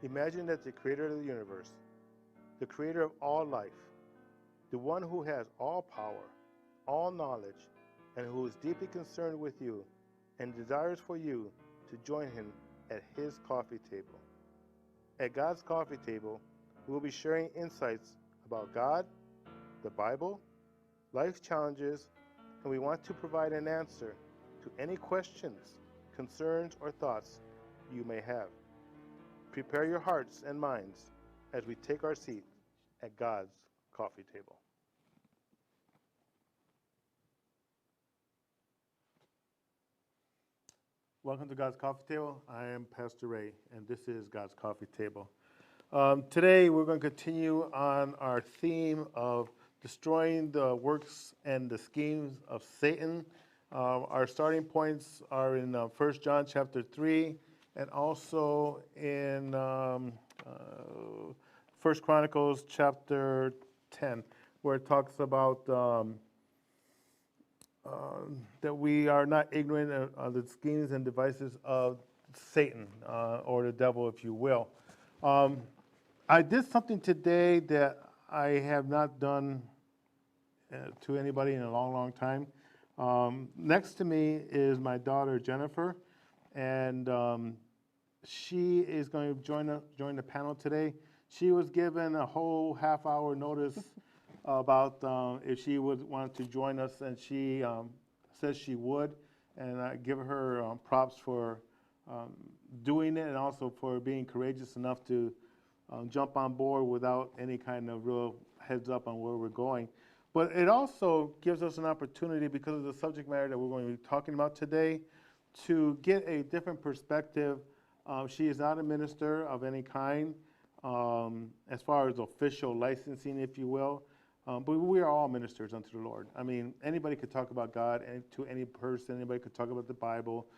Imagine that the creator of the universe, the creator of all life, the one who has all power, all knowledge, and who is deeply concerned with you and desires for you to join him at his coffee table. At God's coffee table, we will be sharing insights about God, the Bible, life challenges, and we want to provide an answer to any questions, concerns, or thoughts you may have. Prepare your hearts and minds as we take our seat at God's coffee table. Welcome to God's Coffee Table. I am Pastor Ray, and this is God's Coffee Table. Today, we're going to continue on our theme of destroying the works and the schemes of Satan. Our starting points are in 1 John chapter 3 and also in 1 Chronicles chapter 10, where it talks about that we are not ignorant of the schemes and devices of Satan, or the devil, if you will. I did something today that I have not done to anybody in a long, long time. Next to me is my daughter, Jennifer, and she is going to join the panel today. She was given a whole half-hour notice about if she would want to join us, and she says she would, and I give her props for doing it and also for being courageous enough to jump on board without any kind of real heads up on where we're going. But it also gives us an opportunity, because of the subject matter that we're going to be talking about today, to get a different perspective. She is not a minister of any kind, as far as official licensing, if you will. But we are all ministers unto the Lord. I mean, anybody could talk about God and to any person. Anybody could talk about the Bible.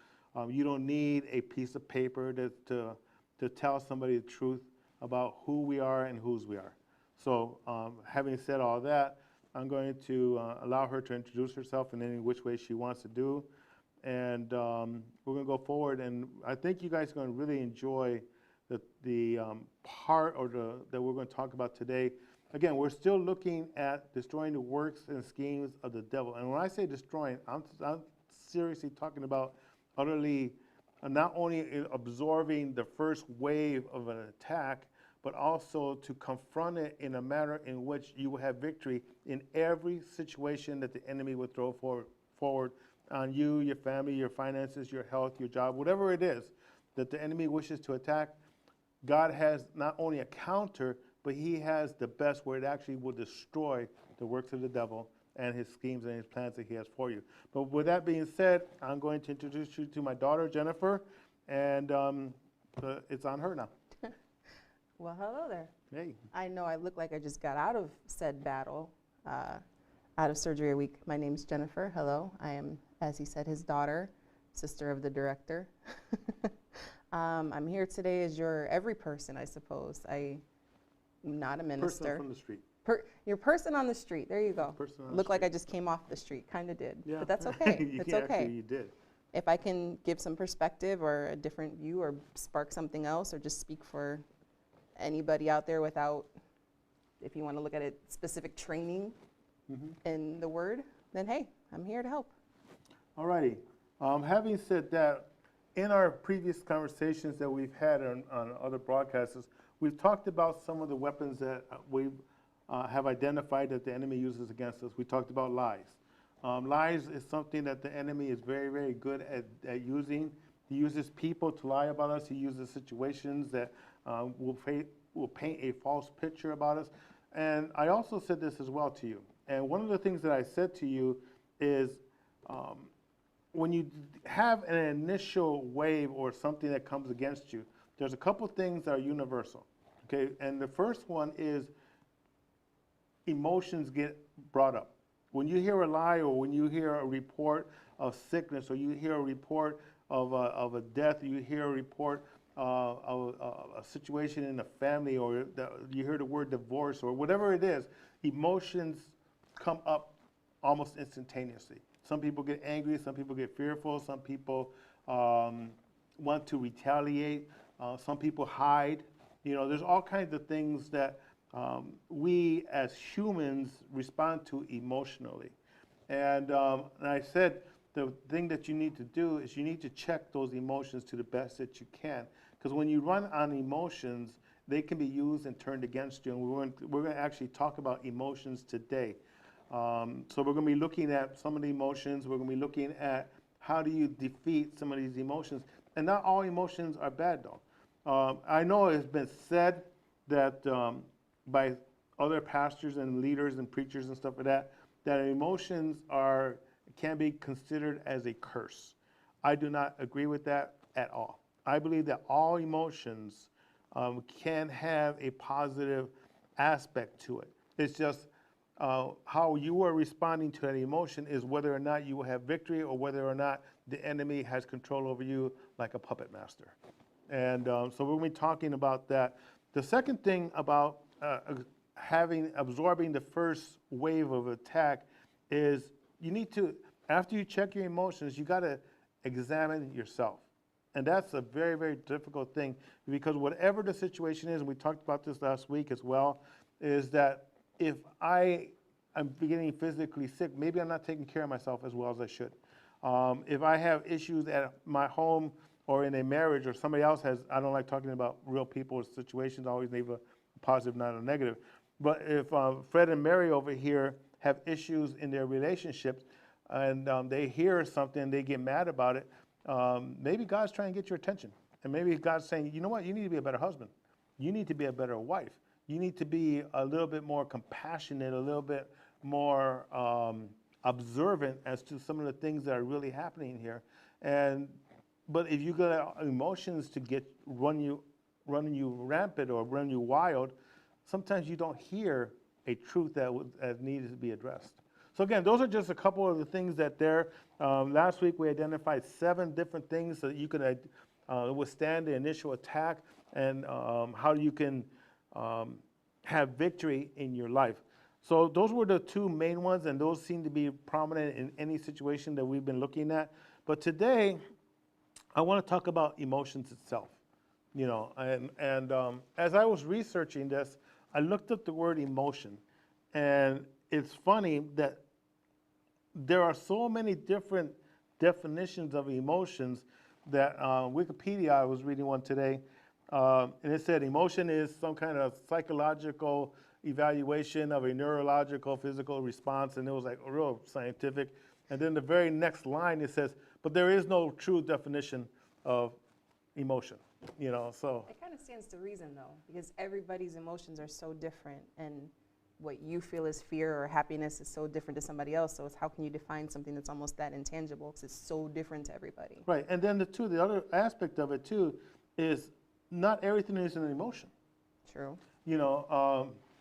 You don't need a piece of paper to tell somebody the truth about who we are and whose we are. So having said all that, I'm going to allow her to introduce herself in any which way she wants to do. And we're going to go forward. And I think you guys are going to really enjoy the part that we're going to talk about today. Again, we're still looking at destroying the works and schemes of the devil. And when I say destroying, I'm seriously talking about utterly not only absorbing the first wave of an attack, but also to confront it in a manner in which you will have victory in every situation that the enemy would throw forward on you, your family, your finances, your health, your job, whatever it is that the enemy wishes to attack. God has not only a counter, but he has the best, where it actually will destroy the works of the devil and his schemes and his plans that he has for you. But with that being said, I'm going to introduce you to my daughter, Jennifer, and it's on her now. Well, hello there. Hey. I know I look like I just got out of said battle, out of surgery a week. My name's Jennifer. Hello. I am, as he said, his daughter, sister of the director. I'm here today as your every person, I suppose. I'm not a minister. Person from the street. Your person on the street. There you go. Person on the Looked like street. I just came off the street. Kind of did. Yeah. But that's okay. It's okay. Actually, you did. If I can give some perspective or a different view or spark something else or just speak for anybody out there without, if you want to look at it, specific training in the word, then hey, I'm here to help. All righty. Having said that, in our previous conversations that we've had on other broadcasts, we've talked about some of the weapons that we have identified that the enemy uses against us. We talked about lies. Lies is something that the enemy is very, very good at using. He uses people to lie about us. He uses situations that will paint a false picture about us. And I also said this as well to you. And one of the things that I said to you is when you have an initial wave or something that comes against you, there's a couple things that are universal. Okay, and the first one is emotions get brought up. When you hear a lie, or when you hear a report of sickness, or you hear a report of a death, or you hear a report of a situation in a family, or you hear the word divorce, or whatever it is, emotions come up almost instantaneously. Some people get angry, some people get fearful, some people want to retaliate, some people hide. There's all kinds of things that we as humans respond to emotionally. And I said the thing that you need to do is you need to check those emotions to the best that you can. Because when you run on emotions, they can be used and turned against you. And we're going to actually talk about emotions today. So we're going to be looking at some of the emotions. We're going to be looking at how do you defeat some of these emotions. And not all emotions are bad, though. I know it's been said that by other pastors and leaders and preachers and stuff like that, that emotions can be considered as a curse. I do not agree with that at all. I believe that all emotions can have a positive aspect to it. It's just how you are responding to an emotion is whether or not you will have victory or whether or not the enemy has control over you like a puppet master. And so we're going to be talking about that. The second thing about absorbing the first wave of attack is you need to, after you check your emotions, you got to examine yourself. And that's a very, very difficult thing because whatever the situation is, and we talked about this last week as well, is that if I am getting physically sick, maybe I'm not taking care of myself as well as I should. If I have issues at my home or in a marriage or somebody else has, I don't like talking about real people or situations, I always leave a positive, not a negative. But if Fred and Mary over here have issues in their relationships and they hear something, they get mad about it, maybe God's trying to get your attention. And maybe God's saying, you know what, you need to be a better husband. You need to be a better wife. You need to be a little bit more compassionate, a little bit more observant as to some of the things that are really happening here. But if you got emotions to run you rampant or run you wild, sometimes you don't hear a truth that needs to be addressed. So again, those are just a couple of the things that there. Last week we identified 7 different things so that you can withstand the initial attack and how you can have victory in your life. So those were the 2 main ones, and those seem to be prominent in any situation that we've been looking at. But today, I want to talk about emotions itself. And as I was researching this, I looked up the word emotion, and it's funny that there are so many different definitions of emotions that Wikipedia, I was reading one today, and it said emotion is some kind of psychological evaluation of a neurological, physical response, and it was like real scientific. And then the very next line, it says, but there is no true definition of emotion, so. It kind of stands to reason, though, because everybody's emotions are so different, and what you feel is fear or happiness is so different to somebody else. So it's how can you define something that's almost that intangible because it's so different to everybody. Right, and then the other aspect of it too is not everything is an emotion. True.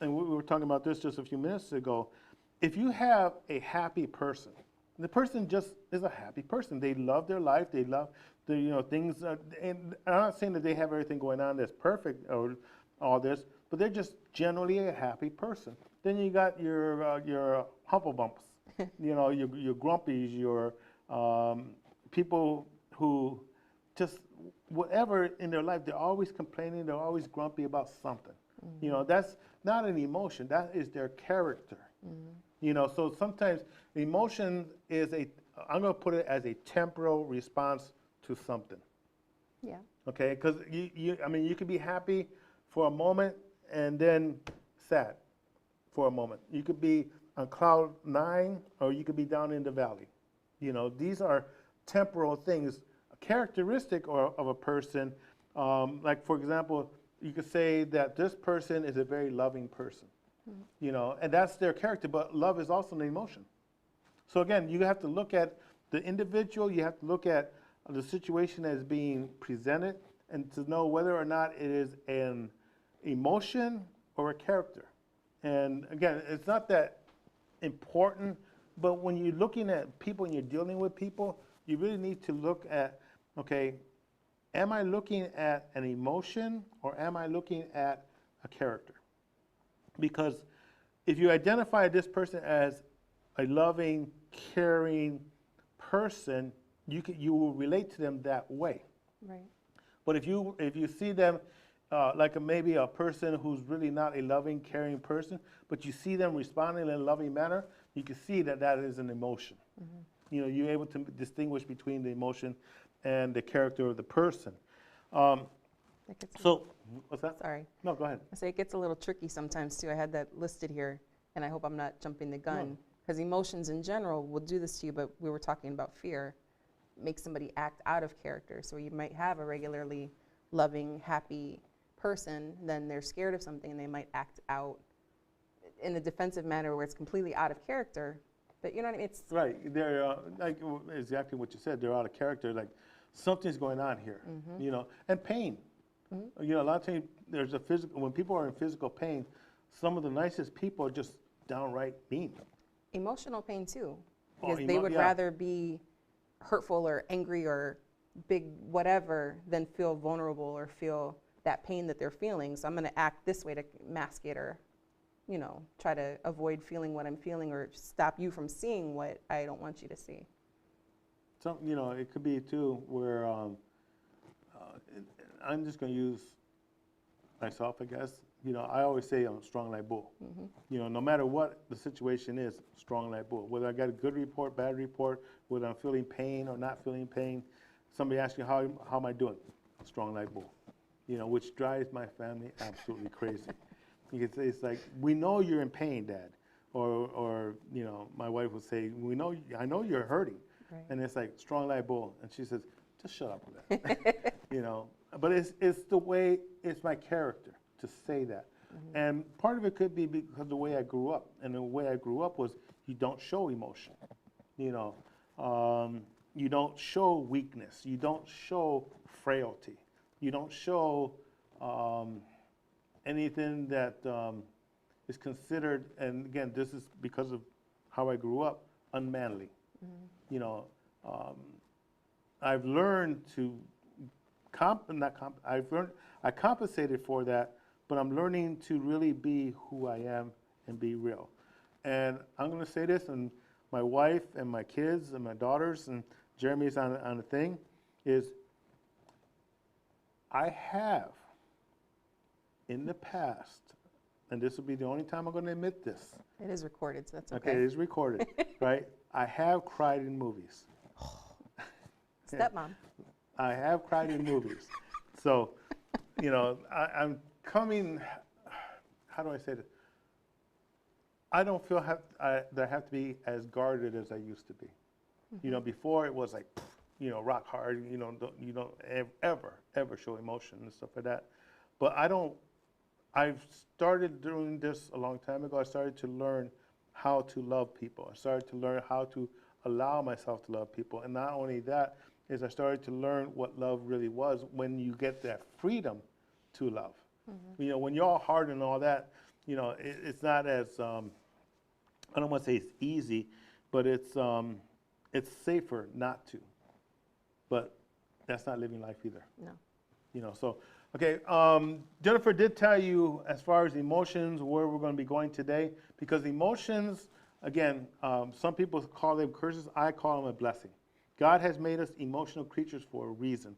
And we were talking about this just a few minutes ago. If you have a happy person, the person just is a happy person. They love their life. They love the things. And I'm not saying that they have everything going on that's perfect or all this, but they're just generally a happy person. Then you got your humble-bumps, your grumpies, your people who just whatever in their life, they're always complaining. They're always grumpy about something. Mm-hmm. That's not an emotion. That is their character. Mm-hmm. So sometimes emotion is I'm going to put it as a temporal response to something. Yeah. Okay, because you could be happy for a moment and then sad for a moment. You could be on cloud 9 or you could be down in the valley. These are temporal things. A characteristic of a person, like for example, you could say that this person is a very loving person, and that's their character, but love is also an emotion. So again, you have to look at the individual, you have to look at the situation as being presented and to know whether or not it is an emotion or a character. And again, it's not that important, but when you're looking at people and you're dealing with people, you really need to look at, okay, am I looking at an emotion or am I looking at a character? Because if you identify this person as a loving, caring person, you will relate to them that way. Right. But if you see them maybe a person who's really not a loving, caring person, but you see them responding in a loving manner, you can see that that is an emotion. You know, you're able to distinguish between the emotion and the character of the person. Um, That gets, so, what's that? sorry. No, go ahead. I say it gets a little tricky sometimes too. I had that listed here, and I hope I'm not jumping the gun. Because emotions in general will do this to you, but we were talking about fear. Make somebody act out of character. So you might have a regularly loving, happy person, then they're scared of something and they might act out in a defensive manner where it's completely out of character. But you know what I mean? It's Right, they're like exactly what you said. They're out of character. Like something's going on here, you know, and pain. You know, a lot of times there's a physical. When people are in physical pain, some of the nicest people are just downright mean. emotional pain too, Oh, because they would yeah. rather be hurtful or angry or big whatever than feel vulnerable or feel that pain that they're feeling. So I'm going to act this way to mask it, or you know, try to avoid feeling what I'm feeling, or stop you from seeing what I don't want you to see. Some, you know, it could be too where I'm just going to use myself, I guess. You know, I always say I'm strong like bull. You know, no matter what the situation is, strong like bull. Whether I got a good report, bad report, whether I'm feeling pain or not feeling pain, somebody asks you how am I doing? Strong like bull. You know, which drives my family absolutely crazy. You could say it's like, we know you're in pain, Dad, or you know, my wife would say, I know you're hurting, Right. and it's like strong like bull, and she says, just shut up with that. You know, but it's the way, it's my character to say that. And part of it could be because of the way I grew up. And the way I grew up was you don't show emotion. You know, you don't show weakness. You don't show frailty. You don't show anything that is considered, and again, this is because of how I grew up, unmanly. You know, I've learned to I compensated for that, but I'm learning to really be who I am and be real. And I'm going to say this, and my wife and my kids and my daughters, and Jeremy's on the thing, is I have in the past, and this will be the only time I'm going to admit this. It is recorded, so that's Okay, okay. it is recorded, right? I have cried in movies. Stepmom. I have cried in movies. So, you know, I'm coming, how do I say this? I don't feel that I have to be as guarded as I used to be. You know, before it was like, you know, rock hard, you know, you don't ever show emotion and stuff like that. But I've started doing this a long time ago. I started to learn how to love people. I started to learn how to allow myself to love people. And not only that, is I started to learn what love really was when you get that freedom to love. You know, when you're all hard and all that, you know, it's not as, I don't want to say it's easy, but it's safer not to. But that's not living life either. No. You know, so, okay, Jennifer did tell you as far as emotions, where we're going to be going today, because emotions, again, some people call them curses, I call them a blessing. God has made us emotional creatures for a reason.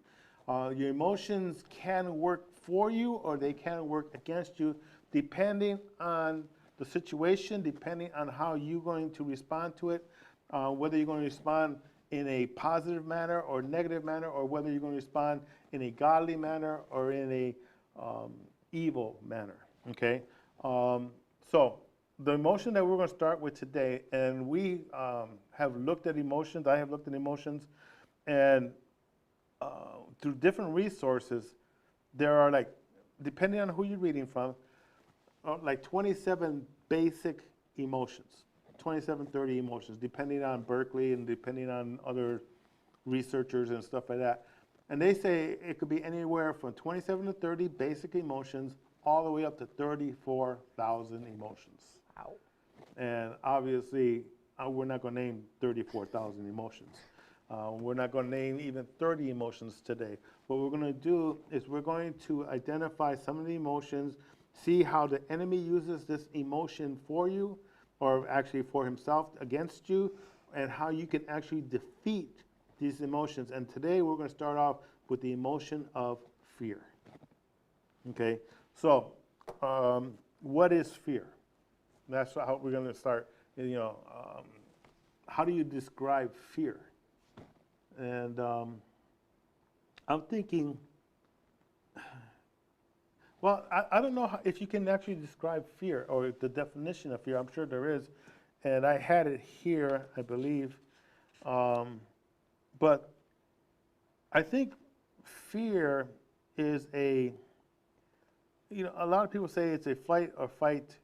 Your emotions can work for you or they can work against you, depending on the situation, depending on how you're going to respond to it, whether you're going to respond in a positive manner or negative manner, or whether you're going to respond in a godly manner or in a evil manner, okay? So the emotion that we're going to start with today, and we have looked at emotions, I have looked at emotions, and through different resources, there are like, depending on who you're reading from, like 27 basic emotions, 27, 30 emotions, depending on Berkeley and depending on other researchers and stuff like that. And they say it could be anywhere from 27 to 30 basic emotions all the way up to 34,000 emotions. Wow. And obviously, we're not going to name 34,000 emotions. We're not going to name even 30 emotions today. What we're going to do is we're going to identify some of the emotions, see how the enemy uses this emotion for you, or actually for himself against you, and how you can actually defeat these emotions. And today we're going to start off with the emotion of fear. Okay, so what is fear? That's how we're going to start. How do you describe fear? And I'm thinking, well, I don't know if you can actually describe fear or the definition of fear. I'm sure there is, and I had it here, I believe. But I think fear is a lot of people say it's a fight or fight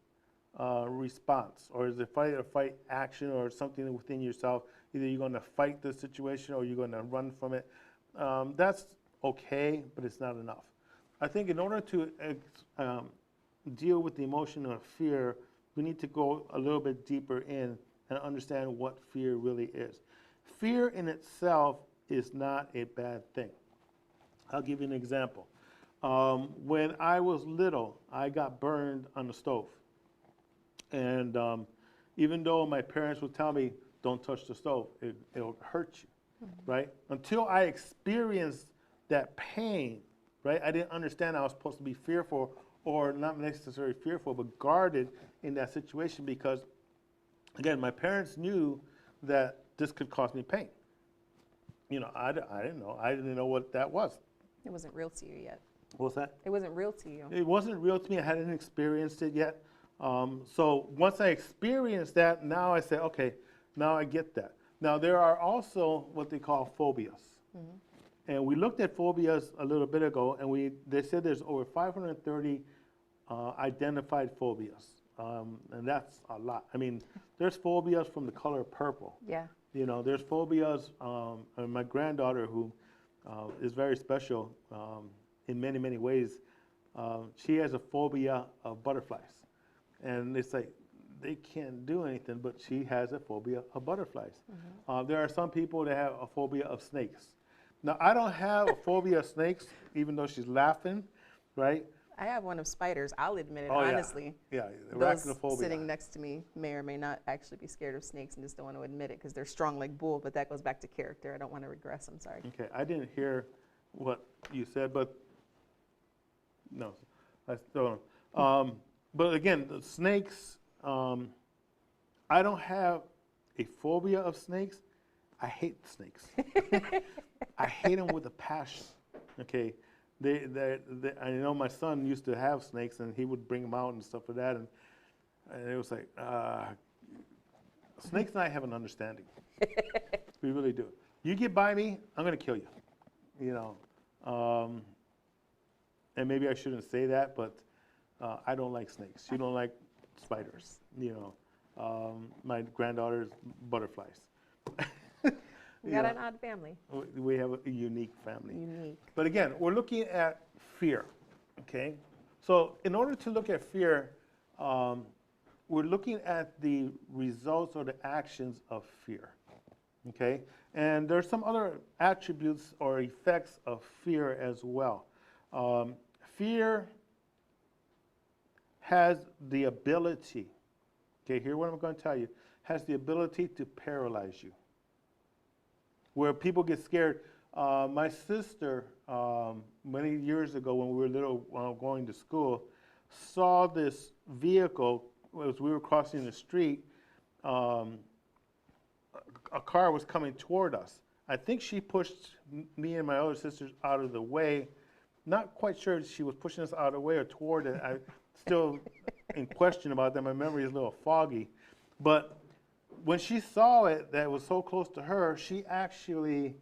response, or is a fight or fight action, or something within yourself. Either you're going to fight the situation or you're going to run from it. That's okay, but it's not enough. I think in order to deal with the emotion of fear, we need to go a little bit deeper in and understand what fear really is. Fear in itself is not a bad thing. I'll give you an example. When I was little, I got burned on the stove. And even though my parents would tell me, don't touch the stove, it'll hurt you, right? Until I experienced that pain, right? I didn't understand I was supposed to be fearful, or not necessarily fearful, but guarded in that situation because, again, my parents knew that this could cause me pain. I didn't know. I didn't know what that was. It wasn't real to you yet. What's that? It wasn't real to you. It wasn't real to me. I hadn't experienced it yet. So once I experienced that, now I say, okay, now I get that. Now there are also what they call phobias. And we looked at phobias a little bit ago, and they said there's over 530 identified phobias. And that's a lot. I mean, there's phobias from the color purple. Yeah. There's phobias. And my granddaughter, who is very special in many, many ways, she has a phobia of butterflies. And it's like, they can't do anything, but she has a phobia of butterflies. There are some people that have a phobia of snakes. Now, I don't have a phobia of snakes, even though she's laughing, right? I have one of spiders. I'll admit it, Oh, yeah. honestly. Yeah, Those arachnophobia. sitting next to me may or may not actually be scared of snakes and just don't want to admit it because they're strong like bull, but that goes back to character. I don't want to regress. I'm sorry. Okay, I didn't hear what you said, but no, I still don't. But again, the snakes, I don't have a phobia of snakes. I hate snakes. I hate them with a passion. Okay, I know my son used to have snakes, and he would bring them out and stuff like that, and it was like, snakes and I have an understanding. We really do. You get by me, I'm going to kill you. And maybe I shouldn't say that, but I don't like snakes. You don't like spiders. My granddaughter's butterflies. We got an odd family. We have a unique family. Unique. But again, we're looking at fear, okay? So in order to look at fear, we're looking at the results or the actions of fear, okay? And there's some other attributes or effects of fear as well. Fear has the ability, okay, here's what I'm going to tell you, has the ability to paralyze you. Where people get scared. My sister, many years ago when we were little, going to school, saw this vehicle as we were crossing the street. A car was coming toward us. I think she pushed me and my other sisters out of the way. Not quite sure if she was pushing us out of the way or toward it. I'm still in question about that. My memory is a little foggy. But when she saw it, that it was so close to her, she actually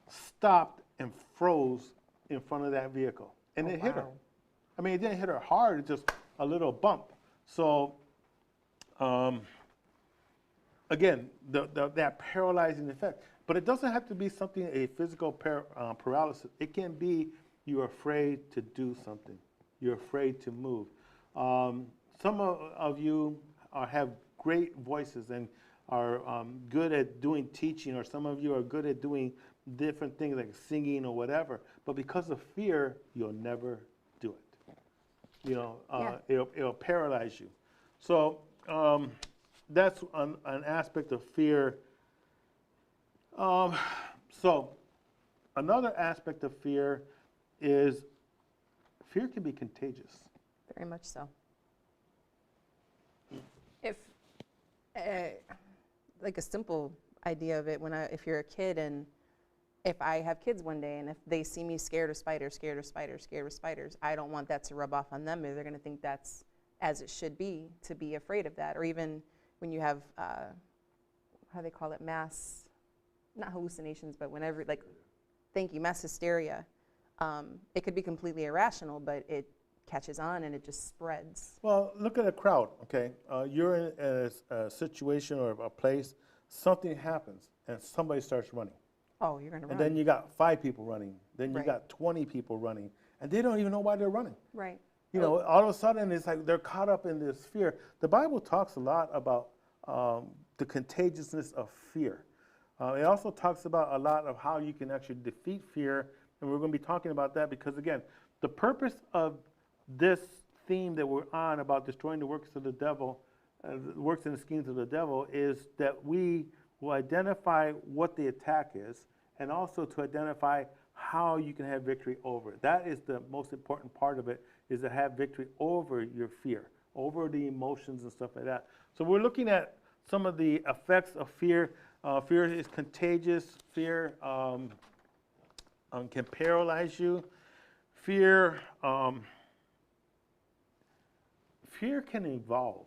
stopped and froze in front of that vehicle. And it hit her. I mean, it didn't hit her hard, it's just a little bump. So, again, that paralyzing effect. But it doesn't have to be something, a physical paralysis. It can be you're afraid to do something. You're afraid to move. Some of you have great voices and are good at doing teaching, or some of you are good at doing different things like singing or whatever, but because of fear, you'll never do it. It'll paralyze you. So that's an aspect of fear. So another aspect of fear is fear can be contagious. Very much so. If, like a simple idea of it, if you're a kid and if I have kids one day and if they see me scared of spiders, scared of spiders, scared of spiders, I don't want that to rub off on them. They're going to think that's as it should be to be afraid of that. Or even when you have, how they call it, not hallucinations, but whenever, like, thank you, mass hysteria. It could be completely irrational, but it catches on and it just spreads. Well, look at a crowd, okay? You're in a situation or a place, something happens, and somebody starts running. Oh, you're going to run. And then you got 5 people running. Then you Right. got 20 people running. And they don't even know why they're running. Right. You know, all of a sudden, it's like they're caught up in this fear. The Bible talks a lot about the contagiousness of fear. It also talks about a lot of how you can actually defeat fear, and we're going to be talking about that because, again, the purpose of this theme that we're on about destroying the works of the devil, the works and the schemes of the devil, is that we will identify what the attack is and also to identify how you can have victory over it. That is the most important part of it, is to have victory over your fear, over the emotions and stuff like that. So we're looking at some of the effects of fear. Fear is contagious. Fear can paralyze you. Fear can evolve.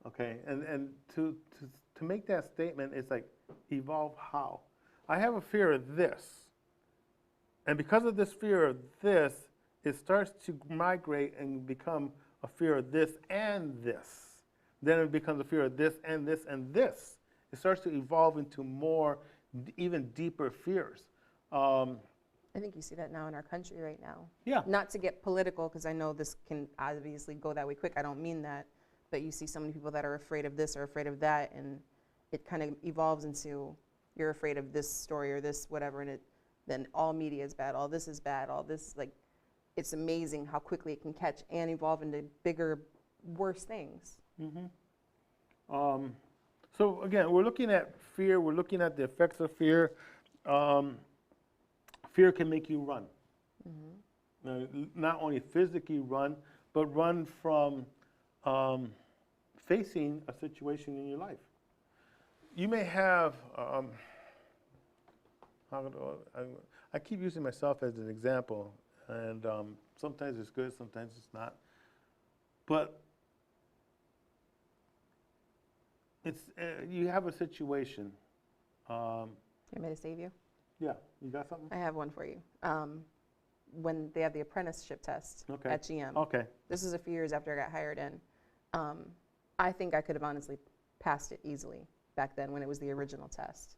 Okay, and to make that statement, it's like, evolve how? I have a fear of this. And because of this fear of this, it starts to migrate and become a fear of this and this. Then it becomes a fear of this and this and this. It starts to evolve into more, even deeper fears. I think you see that now in our country right now. Yeah. Not to get political, because I know this can obviously go that way quick. I don't mean that. But you see so many people that are afraid of this or afraid of that, and it kind of evolves into you're afraid of this story or this whatever, and then all media is bad, all this is bad, all this, like, it's amazing how quickly it can catch and evolve into bigger, worse things. So again, we're looking at fear. We're looking at the effects of fear. Fear can make you run. Not only physically run, but run from facing a situation in your life. You may have, I keep using myself as an example, and sometimes it's good, sometimes it's not. But it's you have a situation. You want me to save you? Yeah, you got something? I have one for you. When they have the apprenticeship test Okay. at GM. Okay. This was a few years after I got hired in. I think I could have honestly passed it easily back then when it was the original test.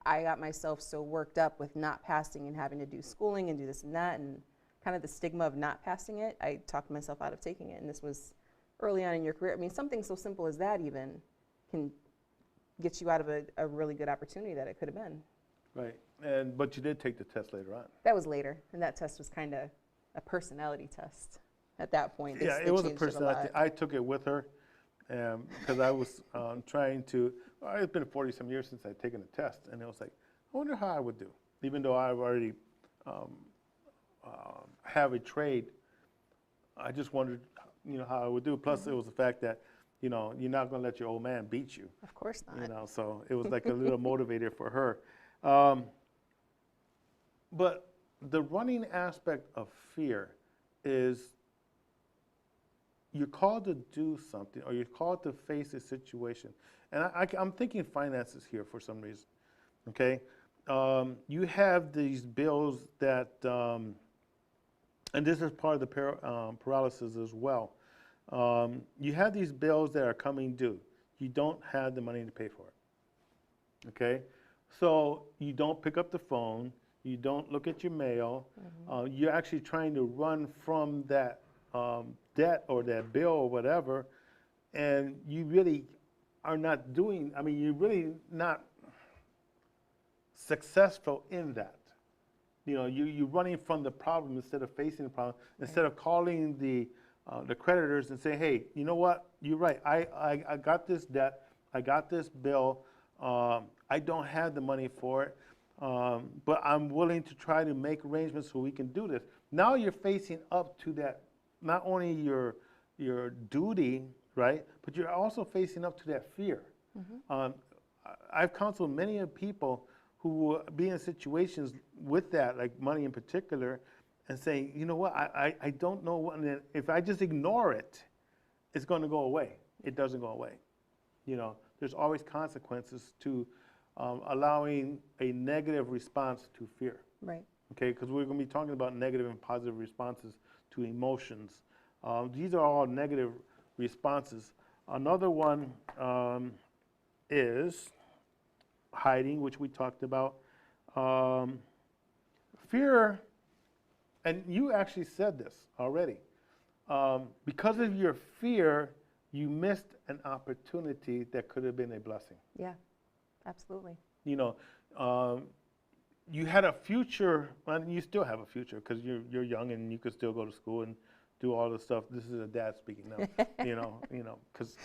I got myself so worked up with not passing and having to do schooling and do this and that, and kind of the stigma of not passing it, I talked myself out of taking it. And this was early on in your career. I mean, something so simple as that even can get you out of a really good opportunity that it could have been. Right. But you did take the test later on. That was later, and that test was kind of a personality test at that point. Yeah, They it was a changed lot. personality. I took it with her because I was trying to, it's been 40-some years since I'd taken a test, and it was like, I wonder how I would do. Even though I've already have a trade, I just wondered, how I would do. Plus, it was the fact that, you're not going to let your old man beat you. Of course not. So it was like a little motivator for her. But the running aspect of fear is you're called to do something, or you're called to face a situation. And I'm thinking finances here for some reason, okay? You have these bills that, and this is part of the paralysis as well. You have these bills that are coming due. You don't have the money to pay for it, okay? So you don't pick up the phone, you don't look at your mail, you're actually trying to run from that debt or that bill or whatever, and you really are not you're really not successful in that. You're running from the problem instead of facing the problem, instead of calling the creditors and saying, hey, you know what, you're right, I got this debt, I got this bill, I don't have the money for it. but I'm willing to try to make arrangements so we can do this. Now you're facing up to that, not only your duty, right, but you're also facing up to that fear. I've counseled many of people who will be in situations with that, like money in particular, and saying, you know what, I don't know what, and if I just ignore it, it's going to go away. It doesn't go away. There's always consequences to allowing a negative response to fear. Right. Okay, because we're going to be talking about negative and positive responses to emotions. These are all negative responses. Another one is hiding, which we talked about. Fear, and you actually said this already. Because of your fear, you missed an opportunity that could have been a blessing. Yeah, absolutely. You had a future, and you still have a future because you're young and you could still go to school and do all the stuff. This is a dad speaking now, because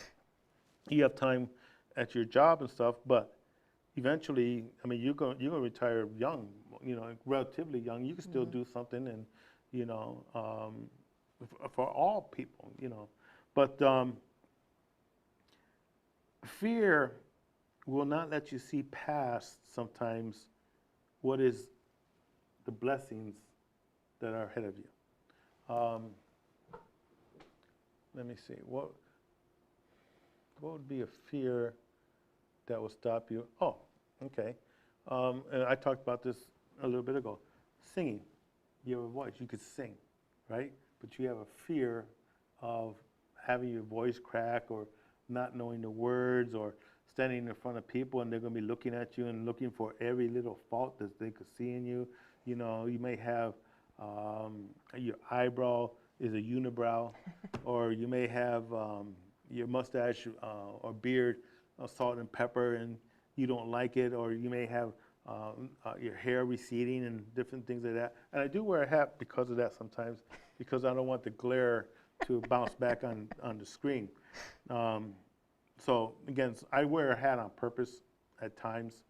you have time at your job and stuff. But eventually, I mean, you're gonna retire young, relatively young. You can still do something, and for all people, But fear will not let you see past sometimes what is the blessings that are ahead of you. Let me see. What would be a fear that will stop you? Oh, okay. And I talked about this a little bit ago. Singing. You have a voice. You could sing, right? But you have a fear of having your voice crack or not knowing the words or standing in front of people and they're going to be looking at you and looking for every little fault that they could see in you. You may have your eyebrow is a unibrow, or you may have your mustache or beard salt and pepper and you don't like it, or you may have your hair receding and different things like that. And I do wear a hat because of that sometimes, because I don't want the glare to bounce back on the screen. So again, I wear a hat on purpose at times.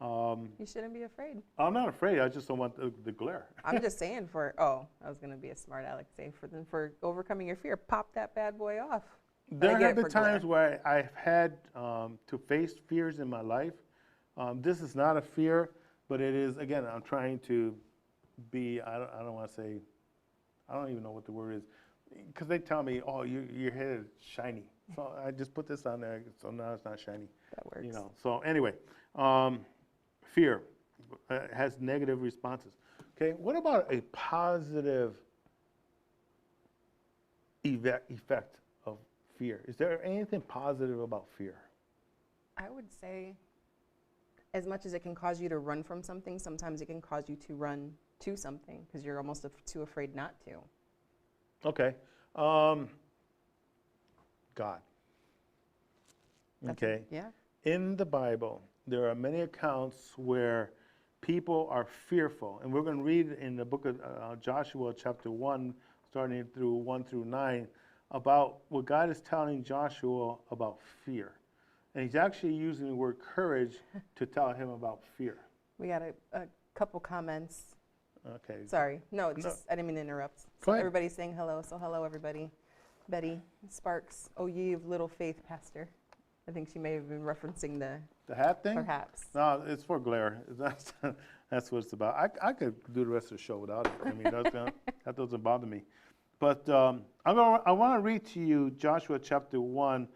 You shouldn't be afraid. I'm not afraid. I just don't want the glare. I'm just saying I was going to be a smart aleck, say for overcoming your fear, pop that bad boy off. There have been times where I've had to face fears in my life. This is not a fear, but it is, again, I'm trying to be, I don't want to say, I don't even know what the word is, because they tell me, oh, your head is shiny. So I just put this on there, so now it's not shiny. That works. So anyway, fear has negative responses. Okay, what about a positive effect of fear? Is there anything positive about fear? I would say, as much as it can cause you to run from something, sometimes it can cause you to run to something because you're almost too afraid not to. Okay. God. Okay. Yeah. In the Bible, there are many accounts where people are fearful. And we're going to read in the book of Joshua, chapter 1, starting through 1 through 9, about what God is telling Joshua about fear. And he's actually using the word courage to tell him about fear. We got a couple comments. Okay. Sorry. No, I didn't mean to interrupt. Go ahead. Everybody's saying hello, so hello, everybody. Betty Sparks, oh, ye of little faith, Pastor. I think she may have been referencing the hat thing? Perhaps. No, it's for glare. That's what it's about. I could do the rest of the show without it. I mean, that doesn't bother me. But I want to read to you Joshua chapter 1,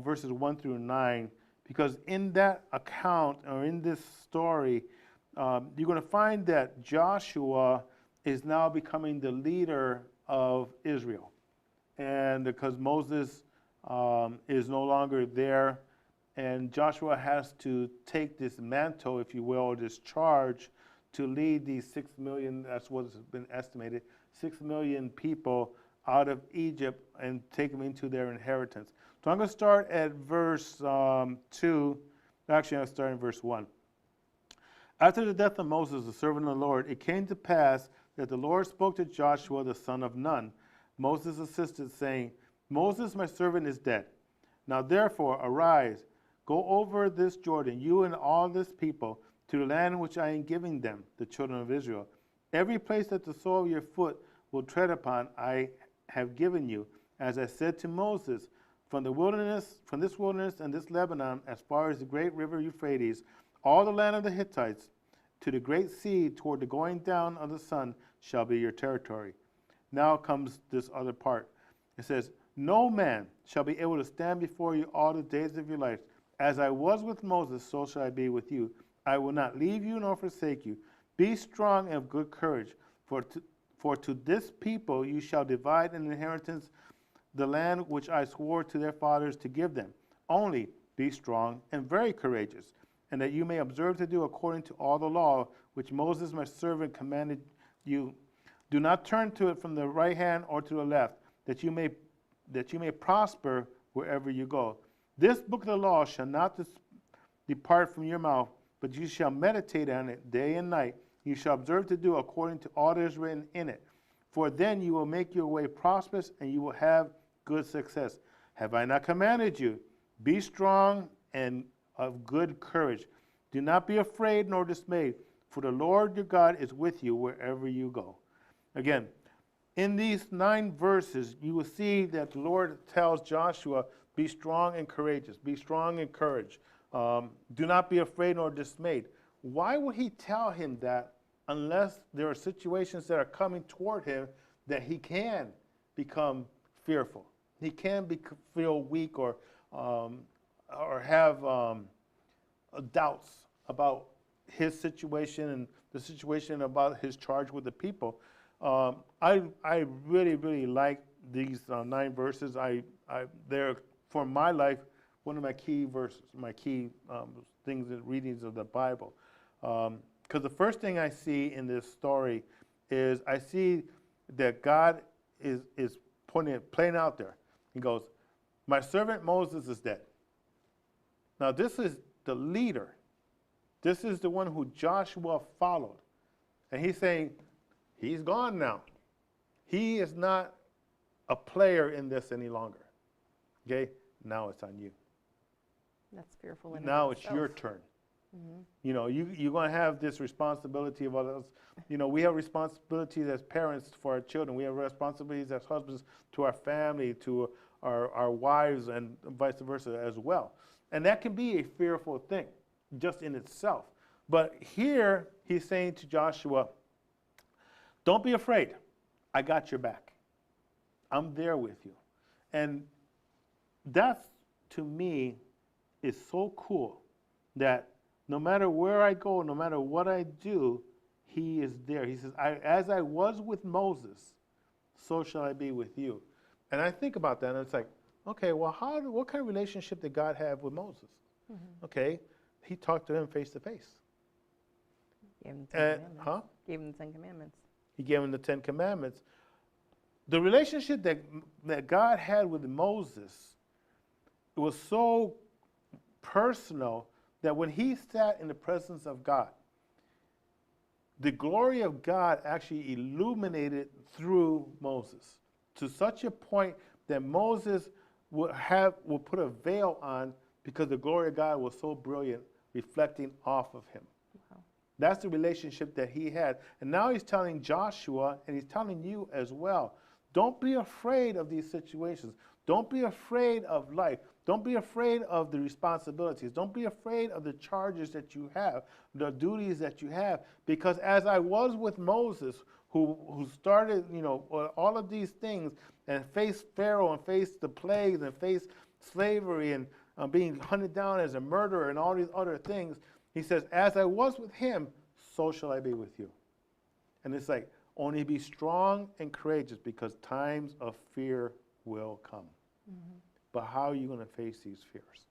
verses 1 through 9, because in that account, or in this story, you're going to find that Joshua is now becoming the leader of Israel. And because Moses is no longer there, and Joshua has to take this mantle, if you will, or this charge to lead these 6 million, that's what's been estimated, 6 million people out of Egypt and take them into their inheritance. So I'm going to start at verse 2. Actually, I'll start in verse 1. After the death of Moses, the servant of the Lord, it came to pass that the Lord spoke to Joshua, the son of Nun, Moses' assistant, saying, Moses, my servant, is dead. Now therefore, arise, go over this Jordan, you and all this people, to the land which I am giving them, the children of Israel. Every place that the sole of your foot will tread upon, I have given you, as I said to Moses, from this wilderness and this Lebanon, as far as the great river Euphrates, all the land of the Hittites, to the great sea toward the going down of the sun shall be your territory. Now comes this other part. It says, no man shall be able to stand before you all the days of your life. As I was with Moses, so shall I be with you. I will not leave you nor forsake you. Be strong and of good courage, for to this people you shall divide an inheritance, the land which I swore to their fathers to give them. Only be strong and very courageous, and that you may observe to do according to all the law which Moses my servant commanded you. Do not turn to it from the right hand or to the left, that you may prosper wherever you go. This book of the law shall not depart from your mouth, but you shall meditate on it day and night. You shall observe to do according to all that is written in it. For then you will make your way prosperous, and you will have good success. Have I not commanded you? Be strong and of good courage. Do not be afraid nor dismayed, for the Lord your God is with you wherever you go. Again, in these 9 verses, you will see that the Lord tells Joshua, be strong and courageous. Be strong and courage. Do not be afraid nor dismayed. Why would he tell him that unless there are situations that are coming toward him that he can become fearful? He can feel weak or have doubts about his situation and the situation about his charge with the people. I really, really like these 9 verses. They're, for my life, one of my key verses, my key things and readings of the Bible. Because the first thing I see in this story is I see that God is playing out there. He goes, my servant Moses is dead. Now this is the leader. This is the one who Joshua followed. And he's saying, he's gone now. He is not a player in this any longer. Okay? Now it's on you. That's fearful. Now it's your turn. Mm-hmm. You know, you're going to have this responsibility of others. You know, we have responsibilities as parents for our children. We have responsibilities as husbands to our family, to our wives, and vice versa as well. And that can be a fearful thing just in itself. But here he's saying to Joshua, don't be afraid. I got your back. I'm there with you. And that, to me, is so cool that no matter where I go, no matter what I do, he is there. He says, as I was with Moses, so shall I be with you. And I think about that, and it's like, okay, well, what kind of relationship did God have with Moses? Mm-hmm. Okay, he talked to him face to face. Gave him the 10 Commandments. Gave him the 10 Commandments. He gave him the 10 Commandments. The relationship that God had with Moses, it was so personal that when he sat in the presence of God, the glory of God actually illuminated through Moses to such a point that Moses would put a veil on because the glory of God was so brilliant, reflecting off of him. Wow. That's the relationship that he had. And now he's telling Joshua, and he's telling you as well, don't be afraid of these situations. Don't be afraid of life. Don't be afraid of the responsibilities. Don't be afraid of the charges that you have, the duties that you have. Because as I was with Moses, who started, all of these things and faced Pharaoh and faced the plagues and faced slavery and being hunted down as a murderer and all these other things, he says, as I was with him, so shall I be with you. And it's like, only be strong and courageous because times of fear will come. Mm-hmm. But how are you going to face these fears?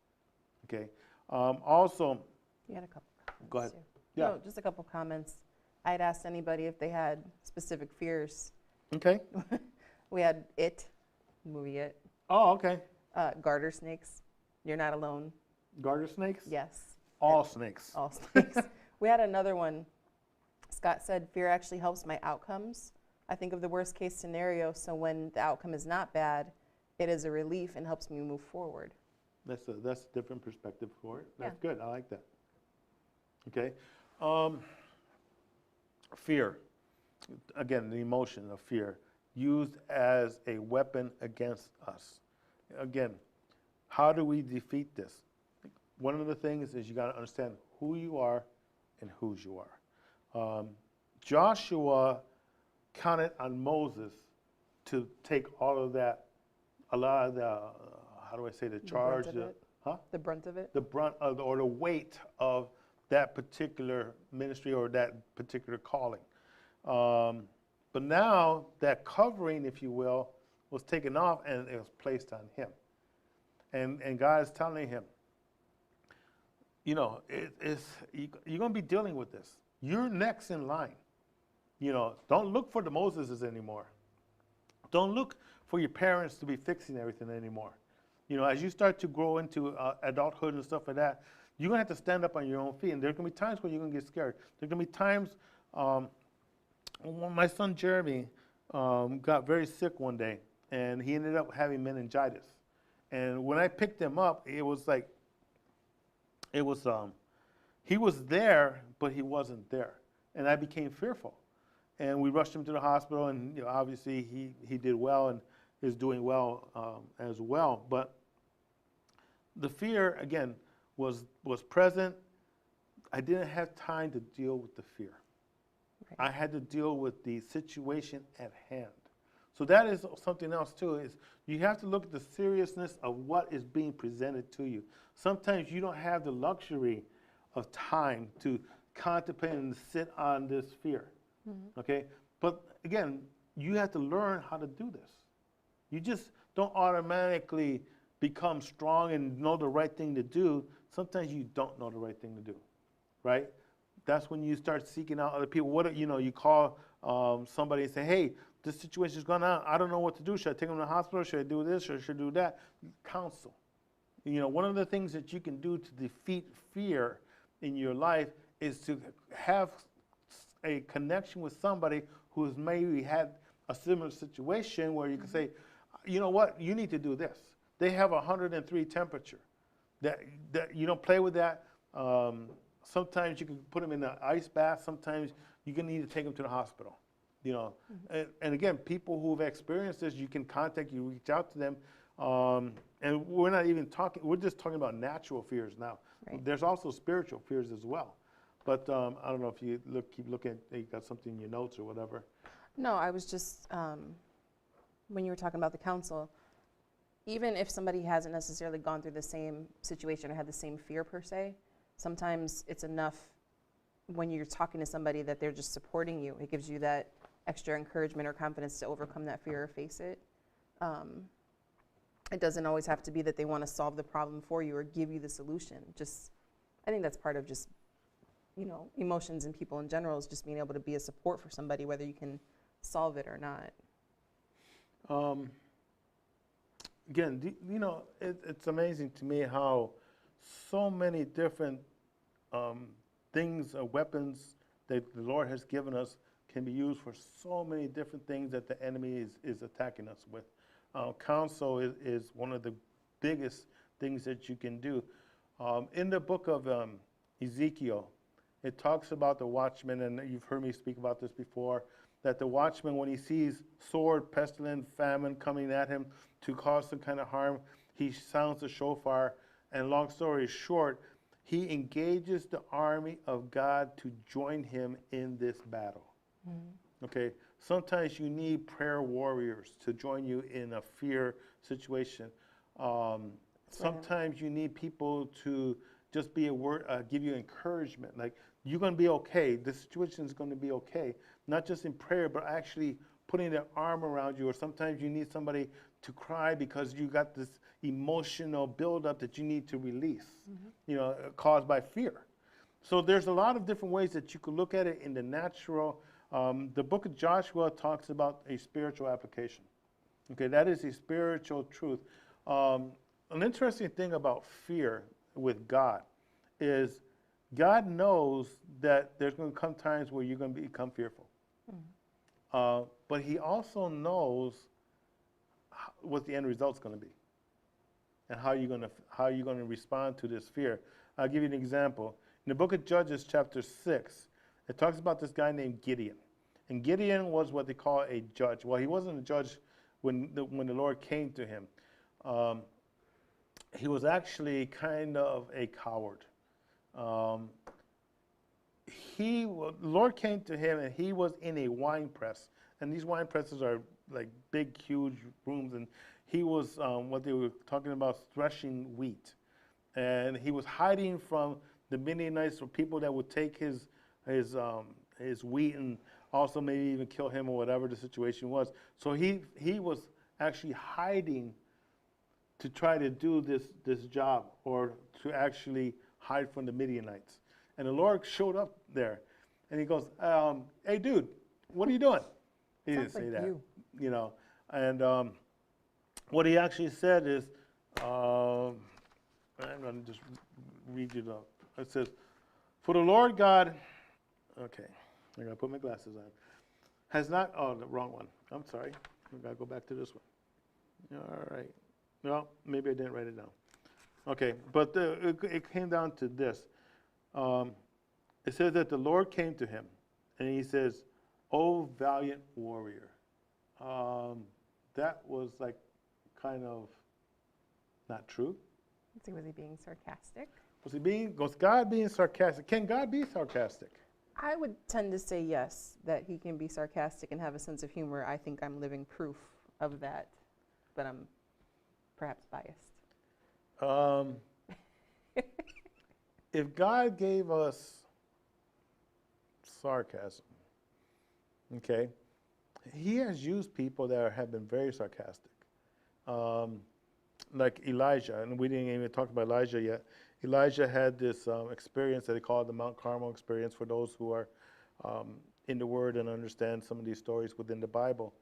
Okay. Also, you had a couple comments. Go ahead. Too. Yeah. No, just a couple comments. I had asked anybody if they had specific fears. Okay. We had movie It. Oh, okay. Garter snakes. You're not alone. Garter snakes? Yes. All snakes. All snakes. We had another one. Scott said, fear actually helps my outcomes. I think of the worst case scenario, so when the outcome is not bad, it is a relief and helps me move forward. That's a different perspective for it. That's good. I like that. Okay. Um, Fear, again, the emotion of fear, used as a weapon against us. Again, how do we defeat this? One of the things is you got to understand who you are and whose you are. Joshua counted on Moses to take all of that, a lot of the, how do I say, the charge, brunt of it. huh? The brunt of it? The brunt of, or the weight of that particular ministry or that particular calling. But now that covering, if you will, was taken off and it was placed on him. And God is telling him, you know, you're going to be dealing with this. You're next in line. You know, don't look for the Moseses anymore. Don't look for your parents to be fixing everything anymore. You know, as you start to grow into adulthood and stuff like that, you're going to have to stand up on your own feet. And there's going to be times where you're going to get scared. There's going to be times, when my son Jeremy got very sick one day, and he ended up having meningitis. And when I picked him up, it was like, he was there, but he wasn't there. And I became fearful. And we rushed him to the hospital, and you know, obviously he did well and is doing well as well. But the fear, again, was present. I didn't have time to deal with the fear. Right. I had to deal with the situation at hand. So that is something else too, is you have to look at the seriousness of what is being presented to you. Sometimes you don't have the luxury of time to contemplate and sit on this fear. Mm-hmm. Okay? But again, you have to learn how to do this. You just don't automatically become strong and know the right thing to do. Sometimes you don't know the right thing to do, right? That's when you start seeking out other people. What, you know, you call somebody and say, hey, this situation's going on. I don't know what to do. Should I take them to the hospital? Should I do this? Or should I do that? Counsel. You know, one of the things that you can do to defeat fear in your life is to have a connection with somebody who has maybe had a similar situation where you can say, you know what, you need to do this. They have 103 temperature. That you don't play with that. Sometimes you can put them in an ice bath. Sometimes you're going to need to take them to the hospital. You know, and again, people who've experienced this, you can contact, you reach out to them. And we're not even talking, we're just talking about natural fears now. Right. There's also spiritual fears as well. But I don't know if you keep looking, you got something in your notes or whatever. No, I was just, when you were talking about the counsel, even if somebody hasn't necessarily gone through the same situation or had the same fear per se, sometimes it's enough when you're talking to somebody that they're just supporting you. It gives you that extra encouragement or confidence to overcome that fear or face it. It doesn't always have to be that they want to solve the problem for you or give you the solution. Just, I think that's part of just, you know, emotions in people in general is just being able to be a support for somebody, whether you can solve it or not. Again, you know, it's amazing to me how so many different things, weapons that the Lord has given us can be used for so many different things that the enemy is attacking us with. Counsel is one of the biggest things that you can do. In the book of Ezekiel, it talks about the watchman, and you've heard me speak about this before, that the watchman, when he sees sword, pestilence, famine coming at him to cause some kind of harm, he sounds the shofar, and long story short, he engages the army of God to join him in this battle. Mm-hmm. Okay? Sometimes you need prayer warriors to join you in a fear situation. Sometimes you need people to just be a word, give you encouragement. Like, you're going to be okay. The situation is going to be okay. Not just in prayer, but actually putting their arm around you. Or sometimes you need somebody to cry because you got this emotional buildup that you need to release, you know, caused by fear. So there's a lot of different ways that you could look at it in the natural. The book of Joshua talks about a spiritual application. Okay, that is a spiritual truth. An interesting thing about fear with God is God knows that there's going to come times where you're going to become fearful. But he also knows what the end result's going to be and how you're going to respond to this fear. I'll give you an example. the book of Judges, chapter 6, it talks about this guy named Gideon. And Gideon was what they call a judge. Well, he wasn't a judge when the Lord came to him. He was actually kind of a coward. The Lord came to him, and he was in a wine press. And these wine presses are like big, huge rooms. And he was what they were talking about, threshing wheat. And he was hiding from the Midianites or people that would take his wheat and also maybe even kill him or whatever the situation was. So he was actually hiding to try to do this job, or to actually hide from the Midianites. And the Lord showed up there, and he goes, "Hey, dude, what are you doing?" He didn't say that, you know. And what he actually said is, I'm going to just read you the. It says, "For the Lord God," okay, I got to put my glasses on. Has not, oh, the wrong one. I'm sorry. I got to go back to this one. All right. Well, maybe I didn't write it down. Okay, but it came down to this. It says that the Lord came to him, and he says, "O valiant warrior." That was like kind of not true. So was he being sarcastic? Was God being sarcastic? Can God be sarcastic? I would tend to say yes, that he can be sarcastic and have a sense of humor. I think I'm living proof of that, but I'm perhaps biased. If God gave us sarcasm, okay, he has used people that have been very sarcastic. Like Elijah, and we didn't even talk about Elijah yet. Elijah had this experience that they call the Mount Carmel experience, for those who are in the Word and understand some of these stories within the Bible.